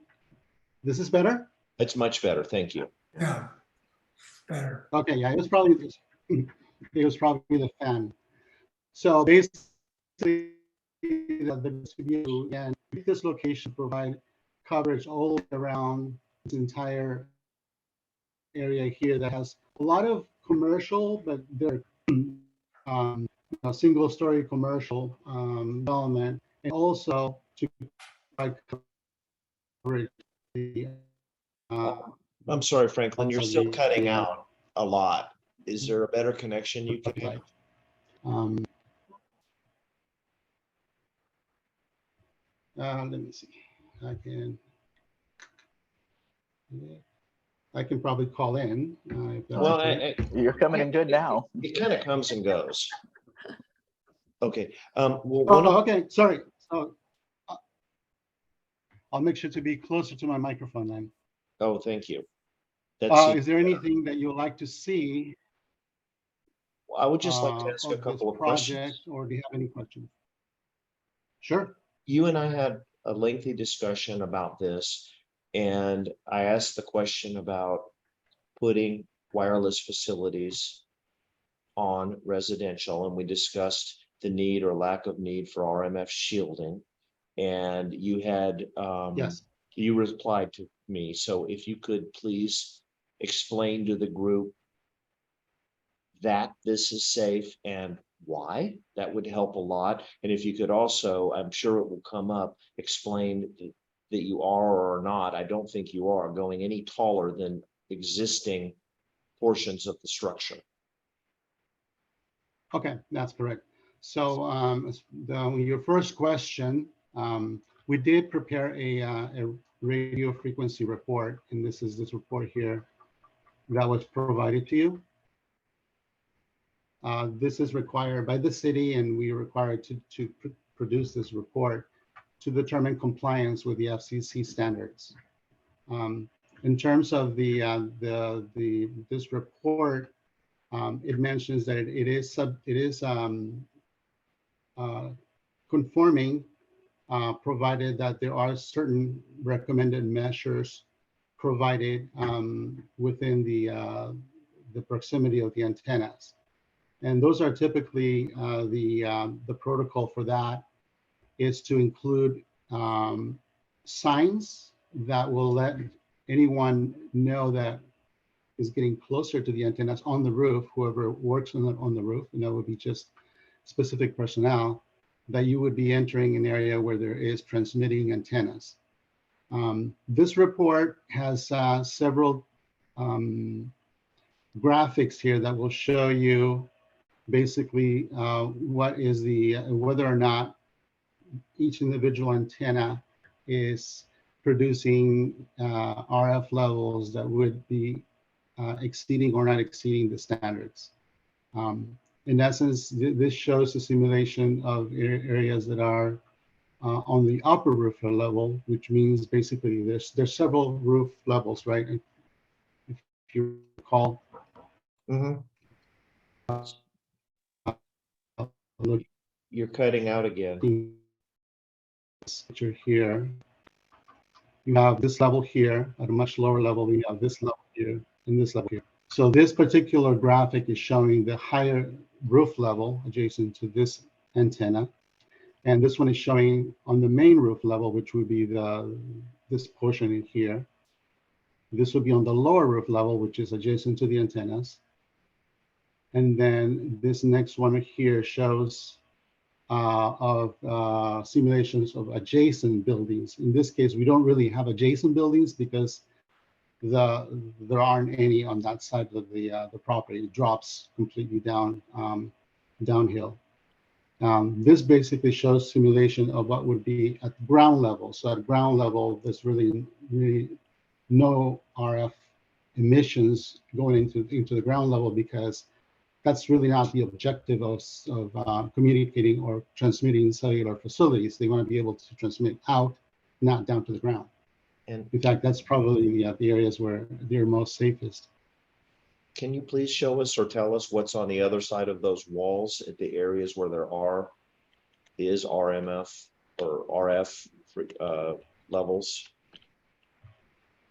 This is better? It's much better. Thank you. Yeah, better. Okay, yeah, it was probably the fan. So basically, the studio and this location provide coverage all around this entire area here that has a lot of commercial, but they're a single-story commercial development, and also to provide coverage. I'm sorry, Franklin, you're still cutting out a lot. Is there a better connection you can have? Let me see. I can probably call in. If that's Well, okay. You're coming in good now. It kind of comes and goes. Okay. Well, one of Okay, sorry. So I'll make sure to be closer to my microphone then. Oh, thank you. That's, Is there anything that you would like to see I would just like to ask a of this couple of project, questions. or do you have any questions? Sure. You and I had a lengthy discussion about this, and I asked the question about putting wireless facilities on residential, and we discussed the need or lack of need for RMF shielding. And you had, Yes. you replied to me. So if you could please explain to the group that this is safe and why, that would help a lot. And if you could also, I'm sure it will come up, explain that you are or are not, I don't think you are going any taller than existing portions of the structure. Okay, that's correct. So your first question, we did prepare a radio frequency report, and this is this report here that was provided to you. This is required by the city, and we are required to produce this report to determine compliance with the FCC standards. In terms of this report, it mentions that it is conforming, provided that there are certain recommended measures provided within the proximity of the antennas. And those are typically the protocol for that is to include signs that will let anyone know that is getting closer to the antennas on the roof, whoever works on the roof, and that would be just specific personnel, that you would be entering an area where there is transmitting antennas. This report has several graphics here that will show you basically what is whether or not each individual antenna is producing RF levels that would be exceeding or not exceeding the standards. In essence, this shows a simulation of areas that are on the upper roof level, which means basically there's several roof levels, right? If you recall. Look, You're cutting out again. picture here. You have this level here at a much lower level. We have this level here and this level here. So this particular graphic is showing the higher roof level adjacent to this antenna. And this one is showing on the main roof level, which would be this portion in here. This would be on the lower roof level, which is adjacent to the antennas. And then this next one here shows simulations of adjacent buildings. In this case, we don't really have adjacent buildings because there aren't any on that side of the property. It drops completely down downhill. This basically shows simulation of what would be at ground level. So at ground level, there's really no RF emissions going into the ground level, because that's really not the objective of communicating or transmitting cellular facilities. They want to be able to transmit out, not down to the ground. And in fact, that's probably the areas where they're most safest. can you please show us or tell us what's on the other side of those walls at the areas where there is RMF or RF levels?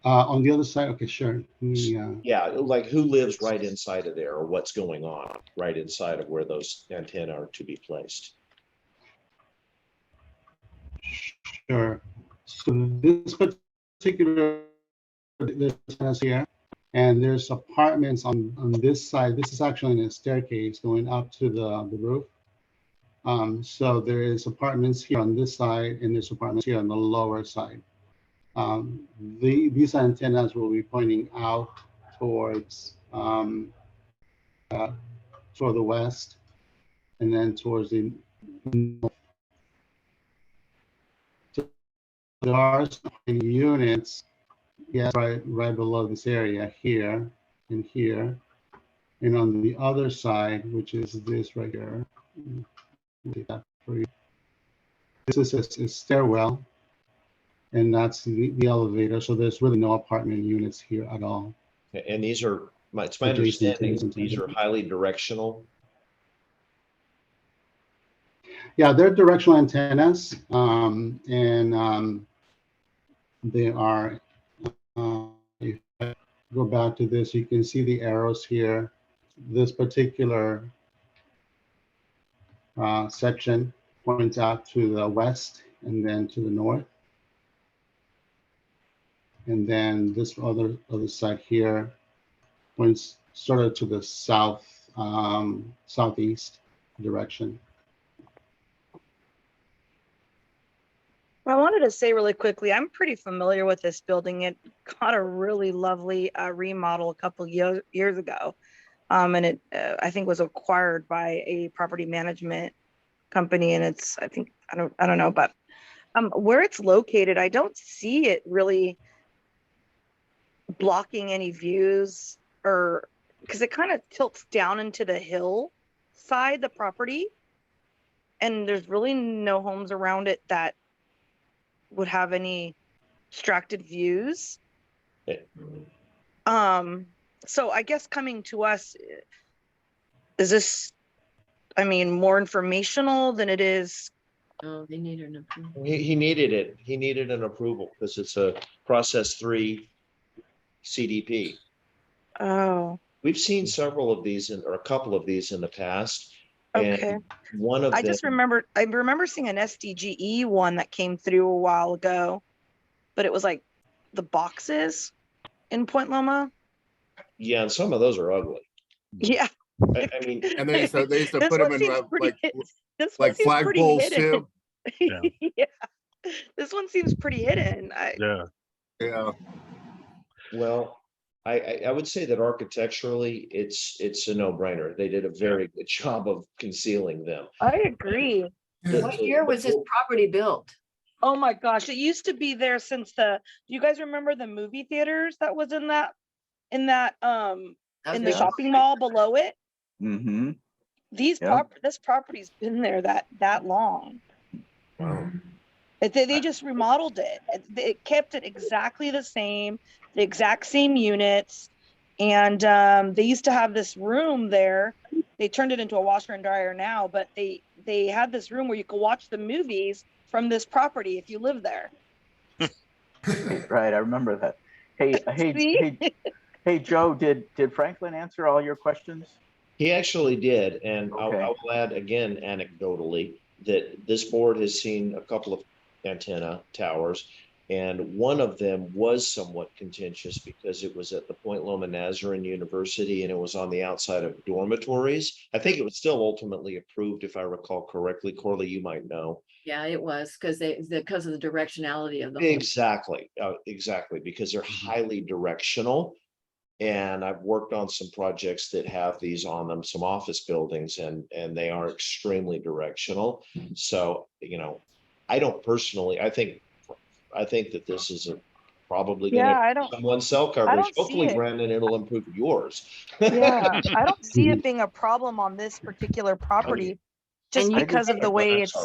On the other side, okay, sure. Yeah, like who lives right inside of there, or what's going on right inside of where those antennae are to be placed? Sure. So this particular antennas here, and there's apartments on this side. This is actually in a staircase going up to the roof. So there is apartments here on this side, and there's apartments here on the lower side. These antennas will be pointing out towards toward the west, and then towards the north. So there are some units, yes, right below this area here and here, and on the other side, which is this right here. This is a stairwell. And that's the elevator. So there's really no apartment units here at all. And these are, it's my Adjacent understanding, to these are highly directional. Yeah, they're directional antennas, they are. If I go back to this, you can see the arrows here. This particular section points out to the west and then to the north. And then this other side here points sort of to the south, southeast direction. I wanted to say really quickly, I'm pretty familiar with this building. It got a really lovely remodel a couple years ago. And it, I think, was acquired by a property management company. And it's, I think, I don't know, but where it's located, I don't see it really blocking any views, or because it kind of tilts down into the hill side, the property. And there's really no homes around it that would have any distracted views. So I guess coming to us, is this, I mean, more informational than it is? Oh, they need an approval. He needed it. He needed an approval because it's a process 3 CDP. Oh, We've seen several of these or a couple of these in the past. okay. And one of I them, just remember seeing an SDGE one that came through a while ago, but it was like the boxes in Point Loma. yeah, and some of those are ugly. Yeah. I mean, And they used to This put them one in seems pretty this one like seems pretty flagpoles hidden. too. Yeah. This one seems pretty hidden. Yeah. Yeah. well, I would say that architecturally, it's a no-brainer. They did a very good job of concealing them. I agree. What year was this property built? Oh my gosh, it used to be there since do you guys remember the movie theaters that was in that in the Yeah. shopping mall below it? Mm-hmm. This property's been there that long. Wow. They just remodeled it. It kept it exactly the exact same units. And they used to have this room there. They turned it into a washer and dryer now, but they had this room where you could watch the movies from this property if you live there. Right, I remember that. Hey, Joe, did Franklin answer all your questions? He actually did, and Okay. I will add again anecdotally that this board has seen a couple of antenna towers, and one of them was somewhat contentious because it was at the Point Loma Nazarene University and it was on the outside of dormitories. I think it was still ultimately approved, if I recall correctly. Corley, you might know. Yeah, it was because of the directionality of the whole. Exactly, exactly, because they're highly directional. And I've worked on some projects that have these on them, some office buildings, and they are extremely directional. So, I don't personally, I think that this is probably going to someone cell coverage. Hopefully, Brandon, it'll improve yours. Yeah, I don't see it being a problem on this particular property, just because of the way it's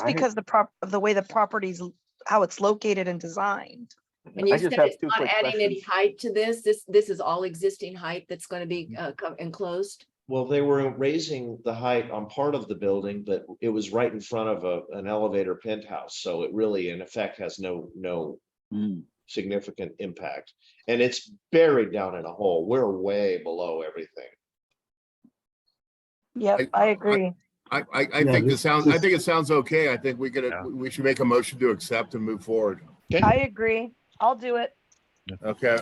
because of the way the property's, how it's located and designed. And you said it's not adding any height to this? This is all existing height that's going to be enclosed? Well, they were raising the height on part of the building, but it was right in front of an elevator penthouse. So it really, in effect, has no significant impact. And it's buried down in a hole. We're way below everything. Yep, I agree. I think it sounds okay. I think we should make a motion to accept and move forward. Okay. I agree. I'll do it. Okay.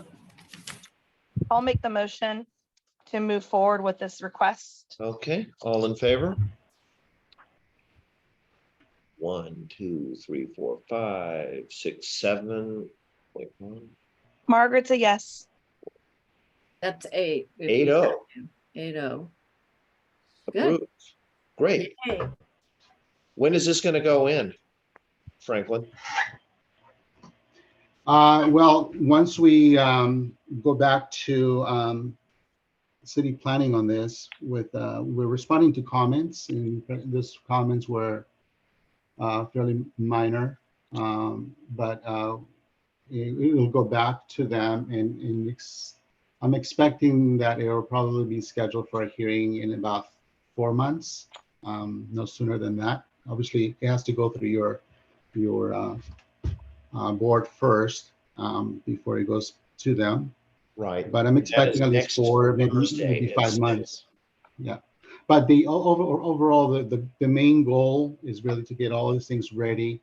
I'll make the motion to move forward with this request. Okay, all in favor? 1, 2, 3, 4, 5, 6, 7. Wait, 1. Margaret's a yes. That's 8. 8-0. 8-0. Approved. Great. Yay. When is this going to go in, Franklin? Well, once we go back to city planning on this, we're responding to comments, and these comments were fairly minor, but it will go back to them and I'm expecting that it will probably be scheduled for a hearing in about 4 months, no sooner than that. Obviously, it has to go through your board first before it goes to them. Right. But I'm That is expecting at least next 4, Thursday maybe at 5 6. months. Yeah. But the overall, the main goal is really to get all these things ready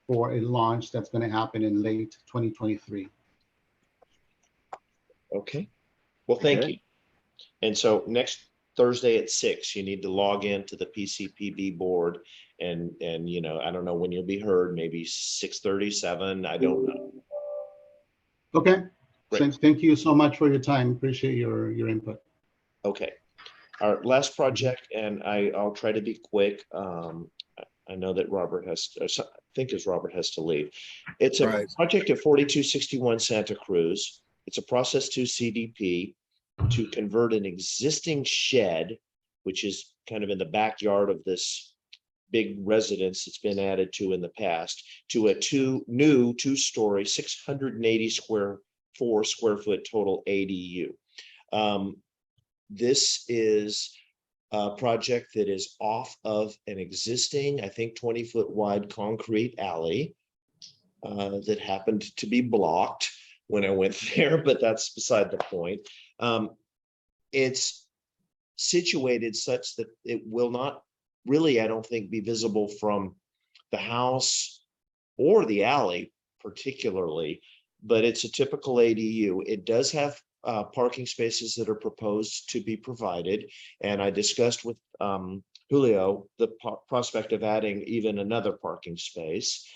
for a launch that's going to happen in late 2023. Okay. Well, thank Okay. you. And so next Thursday at 6, you need to log in to the PCPB board and you know, I don't know when you'll be heard, maybe 6:37. I don't know. Okay. Great. Thank you so much for your time. Appreciate your input. Okay. Our last project, and I'll try to be quick. I know that Robert has, I think as Robert has to leave. It's a Right. project at 4261 Santa Cruz. It's a process 2 CDP to convert an existing shed, which is kind of in the backyard of this big residence that's been added to in the past, to a new two-story, 684 square foot total ADU. This is a project that is off of an existing, I think, 20-foot wide concrete alley that happened to be blocked when I went there, but that's beside the point. It's situated such that it will not really, I don't think, be visible from the house or the alley particularly, but it's a typical ADU. It does have parking spaces that are proposed to be provided. And I discussed with Julio the prospect of adding even another parking space.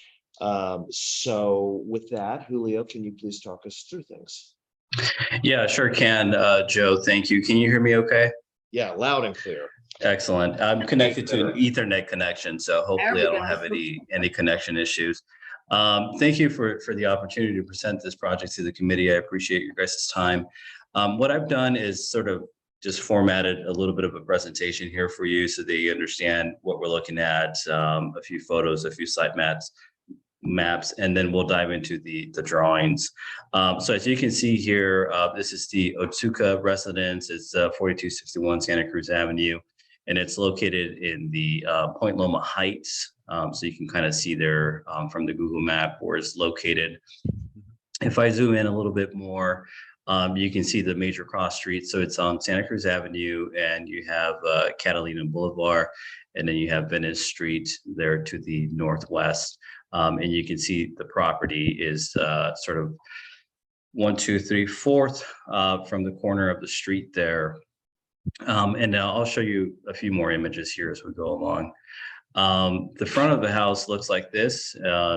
So with that, Julio, can you please talk us through things? Yeah, sure can. Joe, thank you. Can you hear me okay? Yeah, loud and clear. Excellent. I'm connected to an Ethernet connection, so hopefully I don't have any connection issues. Thank you for the opportunity to present this project to the committee. I appreciate your guys' time. What I've done is sort of just formatted a little bit of a presentation here for you so that you understand what we're looking at, a few photos, a few site maps, and then we'll dive into the drawings. So as you can see here, this is the Otsuka residence. It's 4261 Santa Cruz Avenue, and it's located in the Point Loma Heights. So you can kind of see there from the Google map where it's located. If I zoom in a little bit more, you can see the major cross streets. So it's on Santa Cruz Avenue, and you have Catalina Boulevard, and then you have Venice Street there to the northwest. And you can see the property is sort of 1, 2, 3, 4th from the corner of the street there. And now I'll show you a few more images here as we go along. The front of the house looks like this.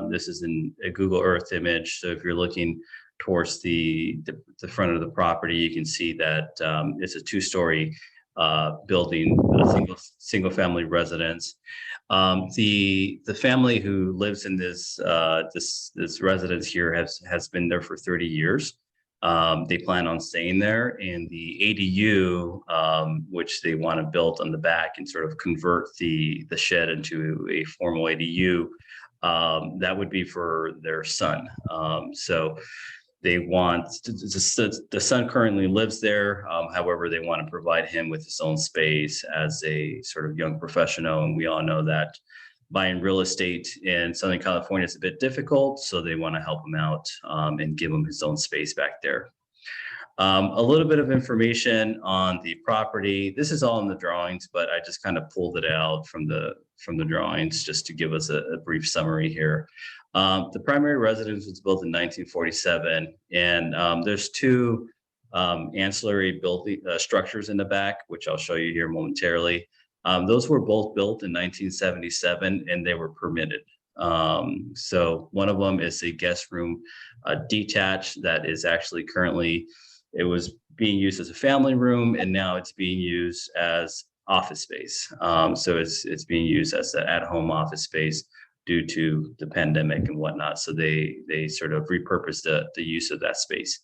This is a Google Earth image. So if you're looking towards the front of the property, you can see that it's a 2-story building, a single family residence. The family who lives in this residence here has been there for 30 years. They plan on staying there, and the ADU, which they want to build on the back and sort of convert the shed into a formal ADU, that would be for their son. So they want the son currently lives there. However, they want to provide him with his own space as a sort of young professional. And we all know that buying real estate in Southern California is a bit difficult. So they want to help him out and give him his own space back there. A little bit of information on the property. This is all in the drawings, but I just kind of pulled it out from the drawings just to give us a brief summary here. The primary residence was built in 1947, and there's 2 ancillary building structures in the back, which I'll show you here momentarily. Those were both built in 1977, and they were permitted. So one of them is a guest room detached that is actually currently, it was being used as a family room, and now it's being used as office space. So it's being used as an at-home office space due to the pandemic and whatnot. So they sort of repurposed the use of that space.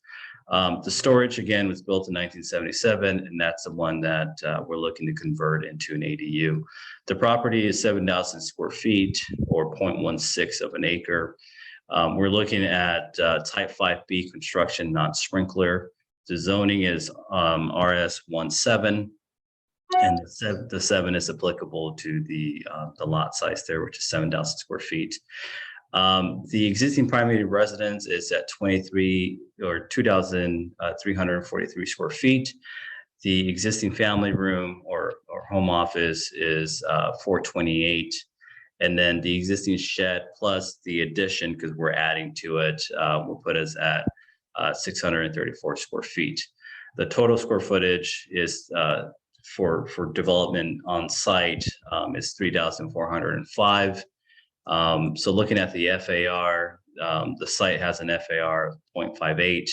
The storage, again, was built in 1977, and that's the one that we're looking to convert into an ADU. The property is 7,000 square feet, or 0.16 of an acre. We're looking at type 5B construction, not sprinkler. The zoning is RS 17, and the 7 is applicable to the lot size there, which is 7,000 square feet. The existing primary residence is at 2,343 square feet. The existing family room or home office is 428. And then the existing shed plus the addition, because we're adding to it, will put us at 634 square feet. The total square footage is for development on site is 3,405. So looking at the FAR, the site has an FAR of 0.58.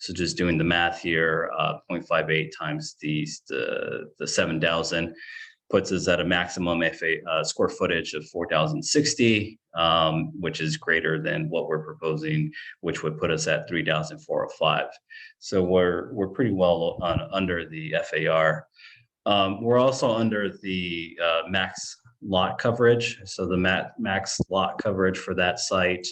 So just doing the math here, 0.58 times the 7,000 puts us at a maximum square footage of 4,060, which is greater than what we're proposing, which would put us at 3,405. So we're pretty well under the FAR. We're also under the max lot coverage. So the max lot coverage for that site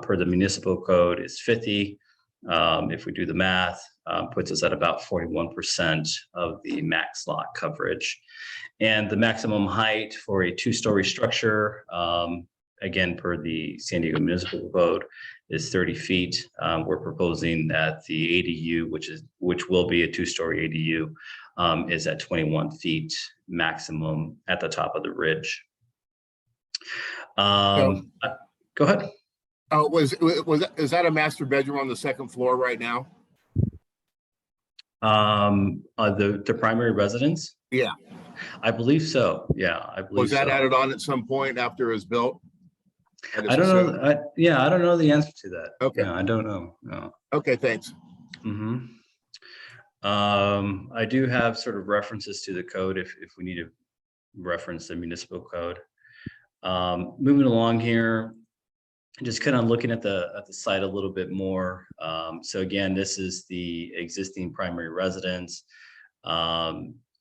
per the municipal code is 50. If we do the math, puts us at about 41% of the max lot coverage. And the maximum height for a 2-story structure, again, per the San Diego Municipal Code, is 30 feet. We're proposing that the ADU, which will be a 2-story ADU, is at 21 feet maximum at the top of the ridge. Go ahead. Is that a master bedroom on the second floor right now? The primary residence? Yeah. I believe so. Yeah, I believe Was that so. added on at some point after it was built? I don't know. I don't know the answer to that. Okay. Yeah, I don't know. No. Okay, thanks. Mm-hmm. I do have sort of references to the code if we need to reference the municipal code. Moving along here, just kind of looking at the site a little bit more. So again, this is the existing primary residence.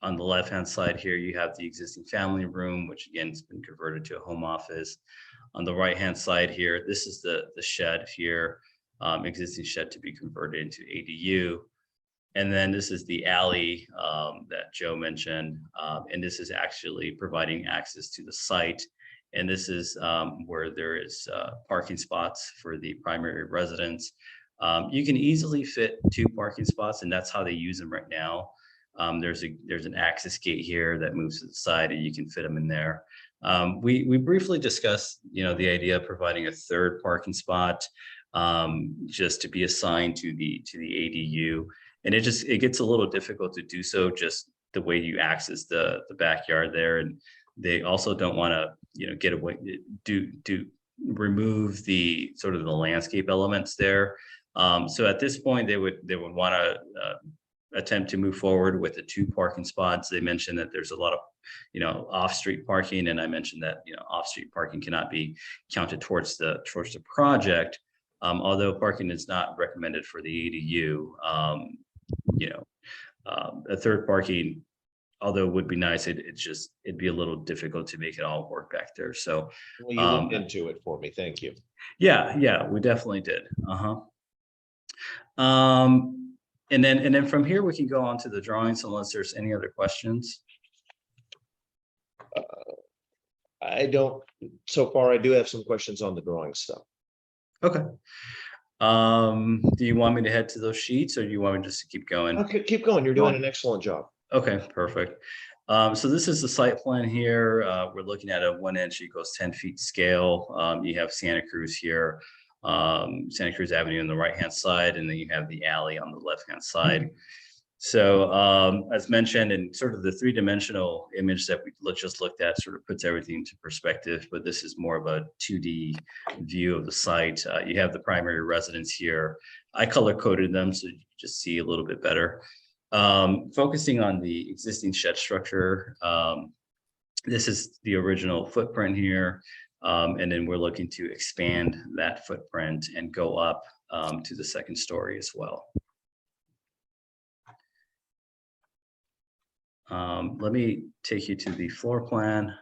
On the left-hand side here, you have the existing family room, which again has been converted to a home office. On the right-hand side here, this is the shed here, existing shed to be converted into ADU. And then this is the alley that Joe mentioned. And this is actually providing access to the site. And this is where there is parking spots for the primary residence. You can easily fit 2 parking spots, and that's how they use them right now. There's an access gate here that moves to the side, and you can fit them in there. We briefly discussed, the idea of providing a 3rd parking spot just to be assigned to the ADU, and it gets a little difficult to do so, just the way you access the backyard there, and they also don't want to get away remove the sort of the landscape elements there. So at this point, they would want to attempt to move forward with the 2 parking spots. They mentioned that there's a lot of, off-street parking, and I mentioned that, off-street parking cannot be counted towards the project, although parking is not recommended for the ADU. A 3rd parking, although it would be nice, it'd be a little difficult to make it all work back there. So well, you looked into it for me. Thank you. Yeah, we definitely did. And then from here, we can go on to the drawings unless there's any other questions. So far, I do have some questions on the drawing stuff. Okay. Do you want me to head to those sheets, or do you want me just to keep going? Okay, keep going. You're doing an excellent job. Okay, perfect. So this is the site plan here. We're looking at a 1-inch equals 10 feet scale. You have Santa Cruz here, Santa Cruz Avenue on the right-hand side, and then you have the alley on the left-hand side. So as mentioned, and sort of the 3-dimensional image that we just looked at sort of puts everything into perspective, but this is more of a 2D view of the site. You have the primary residence here. I color coded them so you just see a little bit better. Focusing on the existing shed structure, this is the original footprint here. And then we're looking to expand that footprint and go up to the 2nd story as well. Let me take you to the floor plan.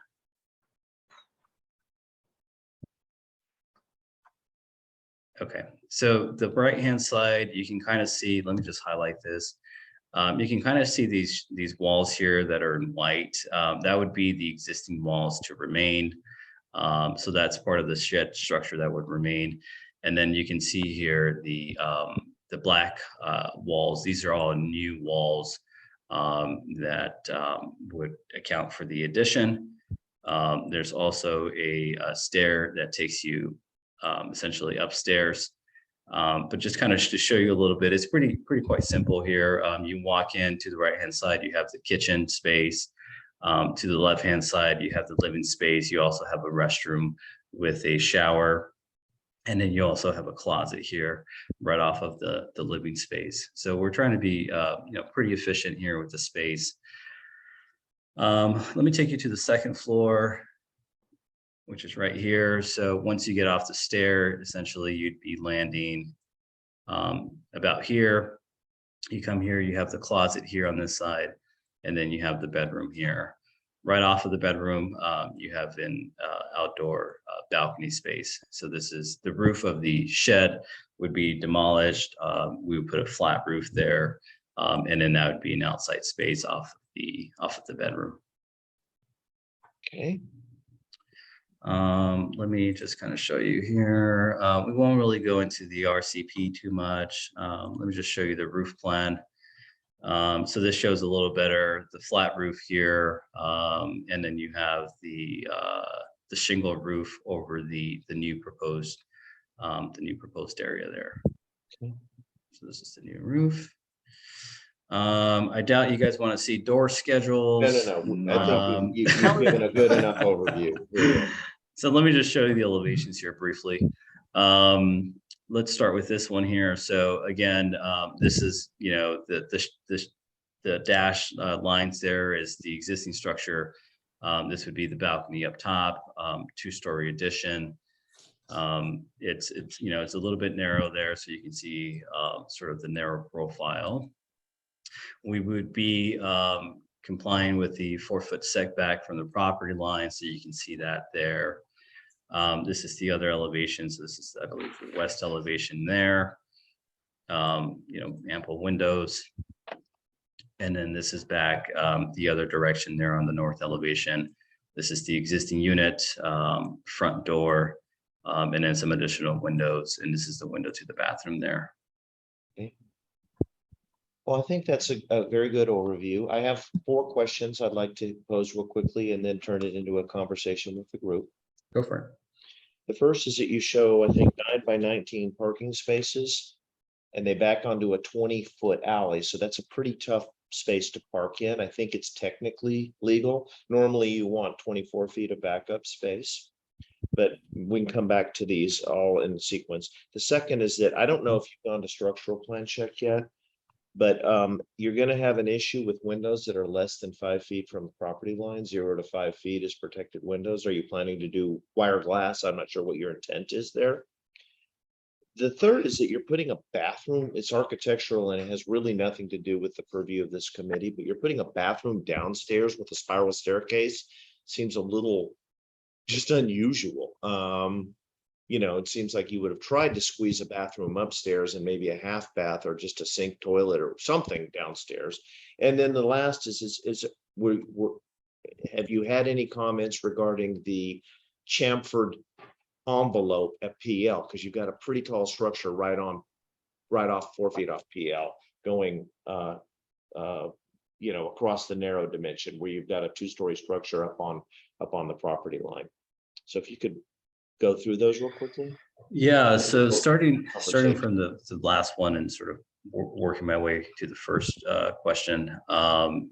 Okay, so the right-hand side, you can kind of see, let me just highlight this. You can kind of see these walls here that are in white. That would be the existing walls to remain. So that's part of the shed structure that would remain. And then you can see here the black walls. These are all new walls that would account for the addition. There's also a stair that takes you essentially upstairs. But just kind of to show you a little bit, it's pretty quite simple here. You walk in to the right-hand side, you have the kitchen space. To the left-hand side, you have the living space. You also have a restroom with a shower. And then you also have a closet here right off of the living space. So we're trying to be pretty efficient here with the space. Let me take you to the second floor, which is right here. So once you get off the stair, essentially you'd be landing about here. You come here, you have the closet here on this side, and then you have the bedroom here. Right off of the bedroom, you have an outdoor balcony space. So this is the roof of the shed would be demolished. We would put a flat roof there, and then that would be an outside space off of the bedroom. Okay. Let me just kind of show you here. We won't really go into the RCP too much. Let me just show you the roof plan. So this shows a little better the flat roof here, and then you have the shingle roof over the new proposed area there. Okay. So this is the new roof. I doubt you guys want to see door schedules. No. I think you've given a good enough overview. Yeah. So let me just show you the elevations here briefly. Let's start with this one here. So again, this is, the dash lines there is the existing structure. This would be the balcony up top, 2-story addition. It's a little bit narrow there, so you can see sort of the narrow profile. We would be complying with the 4-foot setback from the property line, so you can see that there. This is the other elevation. So this is, I believe, the west elevation there. Ample windows. And then this is back the other direction there on the north elevation. This is the existing unit, front door, and then some additional windows. And this is the window to the bathroom there. Okay. Well, I think that's a very good overview. I have 4 questions I'd like to pose real quickly and then turn it into a conversation with the group. Go for it. The first is that you show, I think, 9 by 19 parking spaces, and they back onto a 20-foot alley. So that's a pretty tough space to park in. I think it's technically legal. Normally you want 24 feet of backup space, but we can come back to these all in sequence. The second is that I don't know if you've gone to structural plan check yet, but you're going to have an issue with windows that are less than 5 feet from the property line. 0 to 5 feet is protected windows. Are you planning to do wire glass? I'm not sure what your intent is there. The third is that you're putting a bathroom. It's architectural and it has really nothing to do with the purview of this committee, but you're putting a bathroom downstairs with a spiral staircase. Seems a little just unusual. It seems like you would have tried to squeeze a bathroom upstairs and maybe a half bath or just a sink toilet or something downstairs. And then the last is have you had any comments regarding the chamfered envelope at PL? Because you've got a pretty tall structure right off 4 feet off PL going across the narrow dimension where you've got a 2-story structure up on the property line. So if you could go through those real quickly. Yeah, so starting from the last one and sort of working my way to the first question. So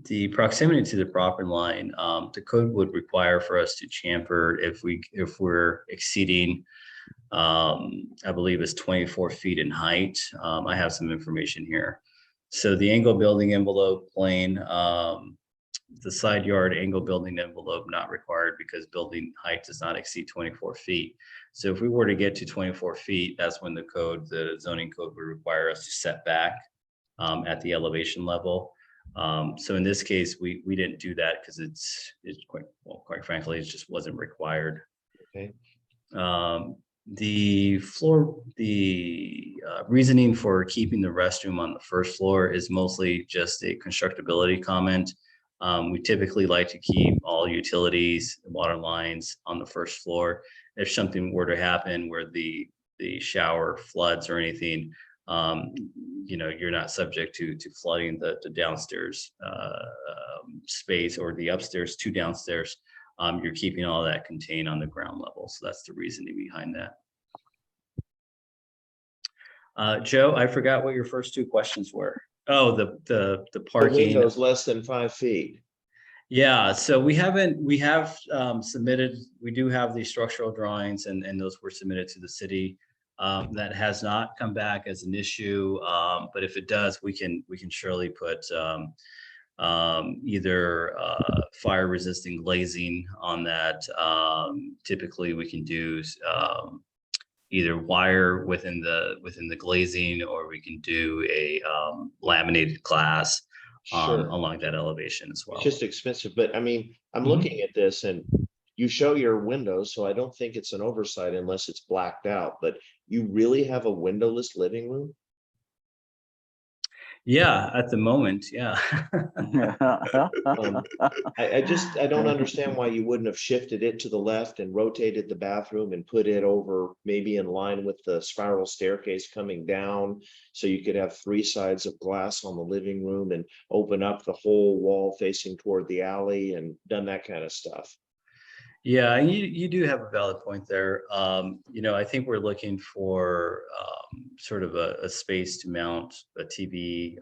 the proximity to the property line, the code would require for us to chamfer if we're exceeding, I believe it's 24 feet in height. I have some information here. So the angle building envelope plane, the side yard angle building envelope not required because building height does not exceed 24 feet. So if we were to get to 24 feet, that's when the zoning code would require us to set back at the elevation level. So in this case, we didn't do that because it's quite frankly, it just wasn't required. Okay. The reasoning for keeping the restroom on the first floor is mostly just a constructability comment. We typically like to keep all utilities, water lines on the first floor. If something were to happen where the shower floods or anything, you're not subject to flooding the downstairs space or the upstairs to downstairs. You're keeping all that contained on the ground level. So that's the reasoning behind that. Joe, I forgot what your first two questions were. Oh, the parking. Windows less than 5 feet. Yeah, so we have submitted, we do have the structural drawings and those were submitted to the city. That has not come back as an issue, but if it does, we can surely put either fire resisting glazing on that. Typically we can do either wire within the glazing, or we can do a laminated glass along that elevation as well. It's just expensive, but I mean, I'm looking at this and you show your windows, so I don't think it's an oversight unless it's blacked out, but you really have a windowless living room? Yeah, at the moment, yeah. I don't understand why you wouldn't have shifted it to the left and rotated the bathroom and put it over maybe in line with the spiral staircase coming down. So you could have 3 sides of glass on the living room and open up the whole wall facing toward the alley and done that kind of stuff. Yeah, and you do have a valid point there. I think we're looking for sort of a space to mount a TV.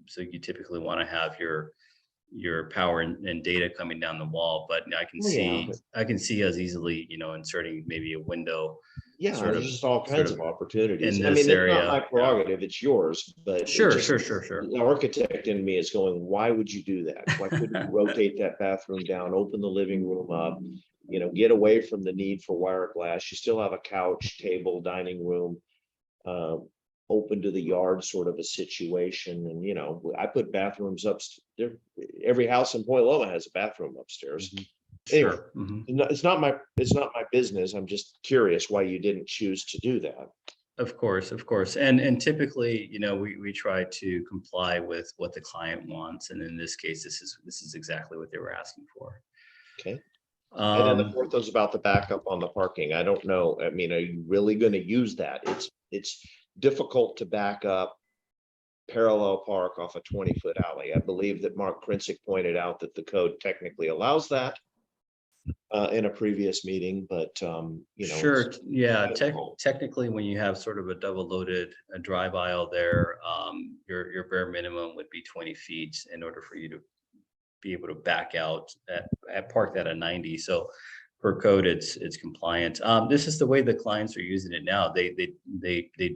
So you typically want to have your power and data coming down the wall, but I can see us easily, inserting maybe a window. Yeah, there's just all kinds of opportunities. In I this mean, area, it's not my prerogative, it's yours, but Sure. the architect in me is going, why would you do that? Why couldn't you rotate that bathroom down, open the living room up, get away from the need for wire glass? You still have a couch, table, dining room, open to the yard sort of a situation. And, I put bathrooms upstairs. Every house in Point Loma has a bathroom upstairs. Anyway, Sure. it's not my business. I'm just curious why you didn't choose to do that. Of course. And typically, we try to comply with what the client wants. And in this case, this is exactly what they were asking for. Okay. And then the fourth was about the backup on the parking. I don't know. I mean, are you really going to use that? It's difficult to back up parallel park off a 20-foot alley. I believe that Mark Krincic pointed out that the code technically allows that in a previous meeting, but Sure. Yeah. Technically, when you have sort of a double loaded drive aisle there, your bare minimum would be 20 feet in order for you to be able to back out at parked at a 90. So per code, it's compliant. This is the way the clients are using it now. They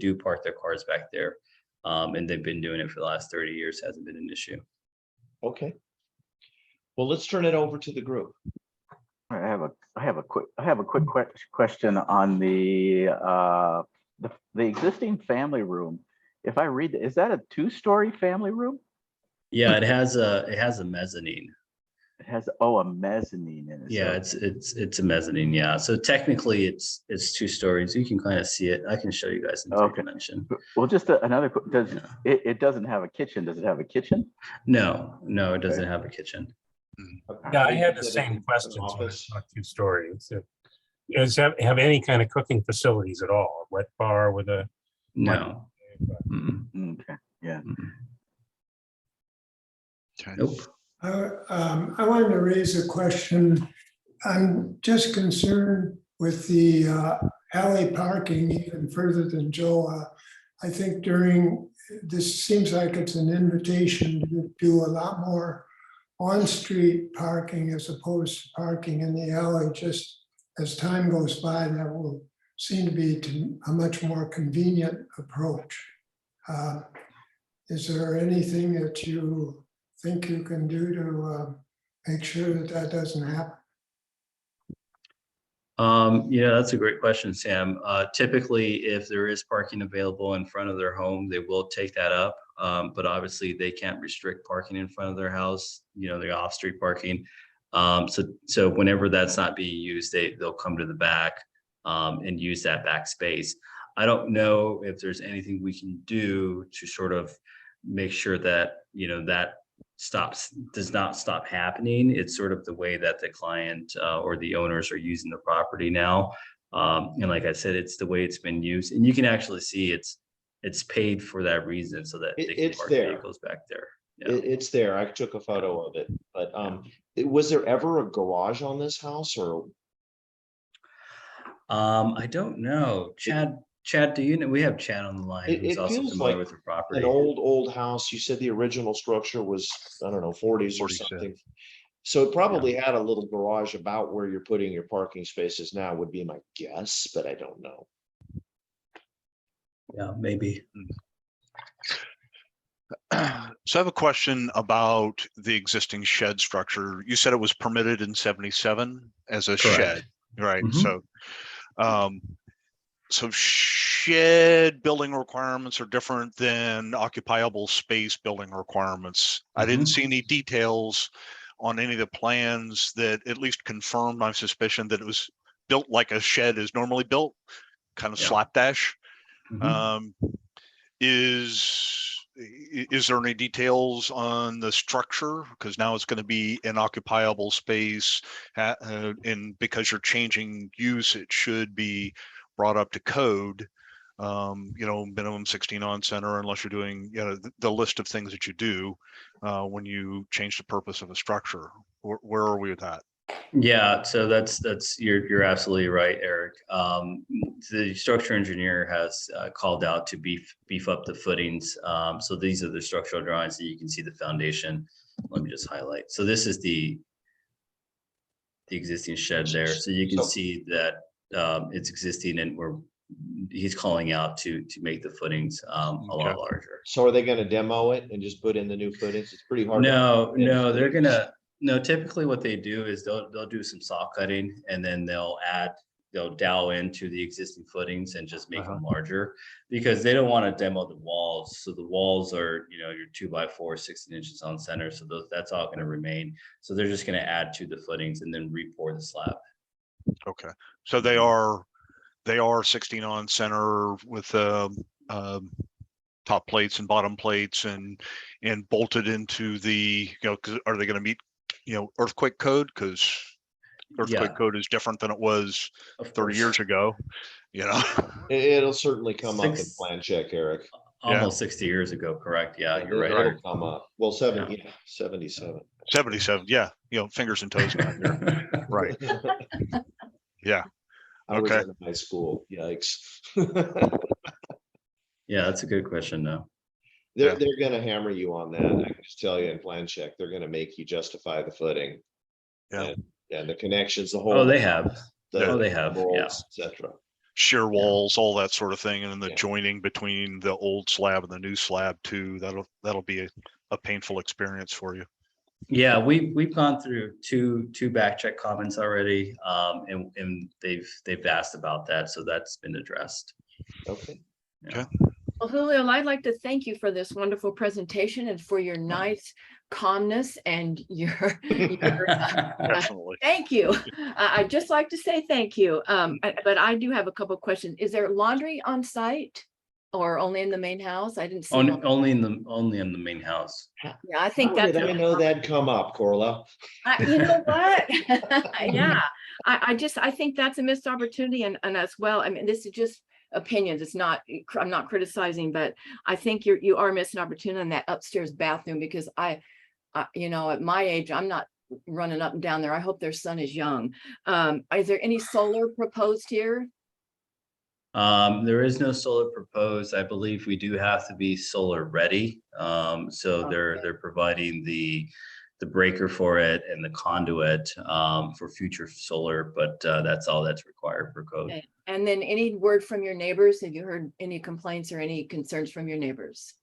do park their cars back there, and they've been doing it for the last 30 years. Hasn't been an issue. Okay. Well, let's turn it over to the group. I have a quick question on the existing family room. If I read, is that a 2-story family room? Yeah, it has a mezzanine. It has a mezzanine in it. Yeah, it's a mezzanine. Yeah, so technically it's 2 stories. You can kind of see it. I can show you guys in third dimension. Well, just another. It doesn't have a kitchen? Does it have a kitchen? No, it doesn't have a kitchen. Yeah, I had the same question. So it's not 2 stories. Does it have any kind of cooking facilities at all? A wet bar with a no. Okay. Yeah. Nope. I wanted to raise a question. I'm just concerned with the alley parking even further than Joe. I think this seems like it's an invitation to do a lot more on-street parking as opposed to parking in the alley. Just as time goes by, that will seem to be a much more convenient approach. Is there anything that you think you can do to make sure that doesn't happen? Yeah, that's a great question, Sam. Typically, if there is parking available in front of their home, they will take that up. But obviously, they can't restrict parking in front of their house. The off-street parking. So whenever that's not being used, they'll come to the back and use that back space. I don't know if there's anything we can do to sort of make sure that, that does not stop happening. It's sort of the way that the client or the owners are using the property now. And like I said, it's the way it's been used, and you can actually see it's paid for that reason, so that they can It's park there. vehicles back there. Yeah. It's there. I took a photo of it, but was there ever a garage on this house, or? I don't know. Chad, do you know? We have Chad on the line, who's It also feels familiar like with the property. an old house. You said the original structure was, I don't know, 40s or 47. something. So it probably had a little garage about where you're putting your parking spaces now, would be my guess, but I don't know. Yeah, maybe. So I have a question about the existing shed structure. You said it was permitted in 77 as a shed, right? Mhm. So shed building requirements are different than occupiable space building requirements. I didn't see any details on any of the plans that at least confirmed my suspicion that it was built like a shed is normally built, kind of Yeah. slapdash. Mhm. Is there any details on the structure? Because now it's going to be an occupiable space, and because you're changing use, it should be brought up to code. Minimum 16 on center, unless you're doing, the list of things that you do when you change the purpose of a structure. Where are we with that? Yeah, so you're absolutely right, Eric. The structural engineer has called out to beef up the footings. So these are the structural drawings that you can see the foundation. Let me just highlight. So this is the existing shed there. So you can see that it's existing, and he's calling out to make the footings a lot larger. So are they going to demo it and just put in the new footings? It's pretty hard. No, typically what they do is they'll do some saw cutting, and then they'll dowel into the existing footings and just make them larger, because they don't want to demo the walls. So the walls are, your 2x4, 16 inches on center. So that's all going to remain. So they're just going to add to the footings and then re-pour the slab. Okay. So they are 16 on center with top plates and bottom plates and bolted into the, are they going to meet, earthquake code? Because earthquake code is different than it was 30 years ago, It'll certainly come up in plan check, Eric. Almost 60 years ago, correct? Yeah, you're right. It'll come up. Well, 77. 77, yeah, fingers and toes down here. Right. Yeah. I was in high school. Yikes. Yeah, that's a good question, though. They're going to hammer you on that. I can just tell you in plan check, they're going to make you justify the footing. Yeah. And the connections, the whole. Oh, they have. Bolts, yeah. etc. Shear walls, all that sort of thing, and then the joining between the old slab and the new slab too. That'll be a painful experience for you. Yeah, we've gone through two back check comments already, and they've asked about that, so that's been addressed. Okay. Yeah. Well, Julio, I'd like to thank you for this wonderful presentation and for your nice calmness and your Definitely. Thank you. I'd just like to say thank you. But I do have a couple of questions. Is there laundry on site or only in the main house? I didn't see. Only in the main house. Yeah, I think How did I know that'd come up, Corla? you know what? Yeah, I think that's a missed opportunity, and as well. I mean, this is just opinions. It's not. I'm not criticizing, but I think you are missing opportunity in that upstairs bathroom, because I at my age, I'm not running up and down there. I hope their son is young. Is there any solar proposed here? There is no solar proposed. I believe we do have to be solar ready. So they're providing the breaker for it and the conduit for future solar, but that's all that's required for code. Okay. And then any word from your neighbors? Have you heard any complaints or any concerns from your neighbors?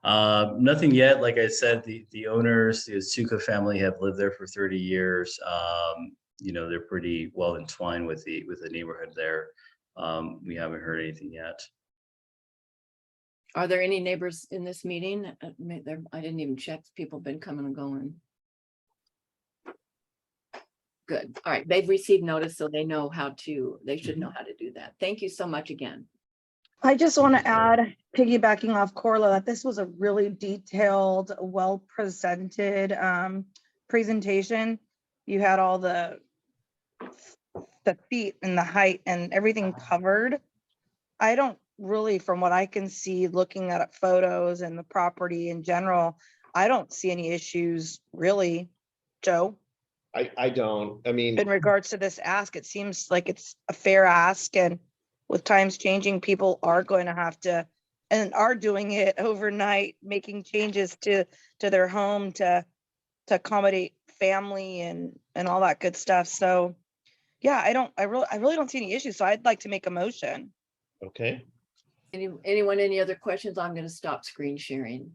Nothing yet. Like I said, the owners, the Suka family, have lived there for 30 years. They're pretty well entwined with the neighborhood there. We haven't heard anything yet. Are there any neighbors in this meeting? I didn't even check. People have been coming and going. good. All right, they've received notice, so they know how to, they should know how to do that. Thank you so much again. I just want to add, piggybacking off Corla, that this was a really detailed, well-presented presentation. You had all the feet and the height and everything covered. I don't really, from what I can see, looking at photos and the property in general, I don't see any issues really, Joe. I don't, I mean, In regards to this ask, it seems like it's a fair ask, and with times changing, people are going to have to and are doing it overnight, making changes to their home to accommodate family and all that good stuff. So yeah, I really don't see any issues. So I'd like to make a motion. okay. Anyone, any other questions? I'm going to stop screen sharing.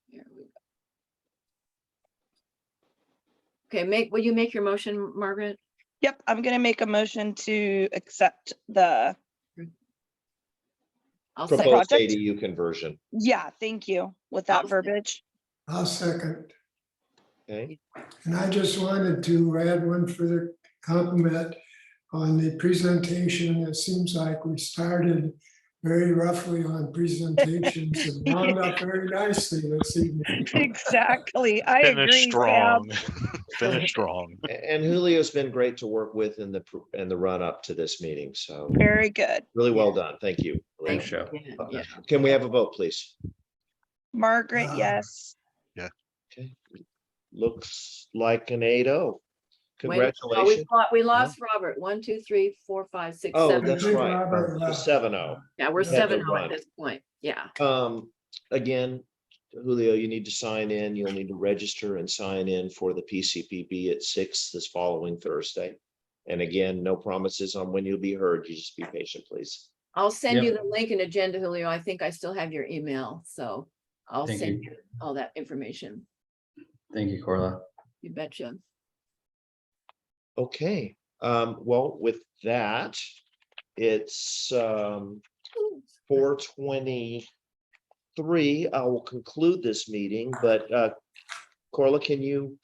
Here we go. Okay, will you make your motion, Margaret? Yep, I'm gonna make a motion to accept the I'll second. Proposed project. ADU conversion, Yeah, thank you with I'll that second. verbiage. I'll second. okay? And I just wanted to add one further compliment on the presentation. It seems like we started very roughly on presentations and wound up very nicely this evening. Exactly, I Finish agree, Sam. strong. Finish strong. And Julio's been great to work with in the run up to this meeting, so Very good. really well done, thank you. Julio. Thanks, Joe. Yeah. Can we have a vote, please? Margaret, yes. Okay, looks like an 8-0. Wait, no, Congratulations. we lost Robert. 1, 2, 3, 4, 5, 6, Oh, 7. that's I think right. Robert So left. 7-0. Yeah, we're had to 7-0 run. at this point. Yeah. Again, Julio, you need to sign in. You'll need to register and sign in for the PCPB at 6 this following Thursday. And again, no promises on when you'll be heard. You just be patient, please. I'll send Yep. you the link and agenda, Julio. I think I still have your email, so I'll Thank send you. you all that information. Thank you, Corla. You betcha. Okay, well, with that, it's 4:23. I will conclude this meeting, but Corla, can you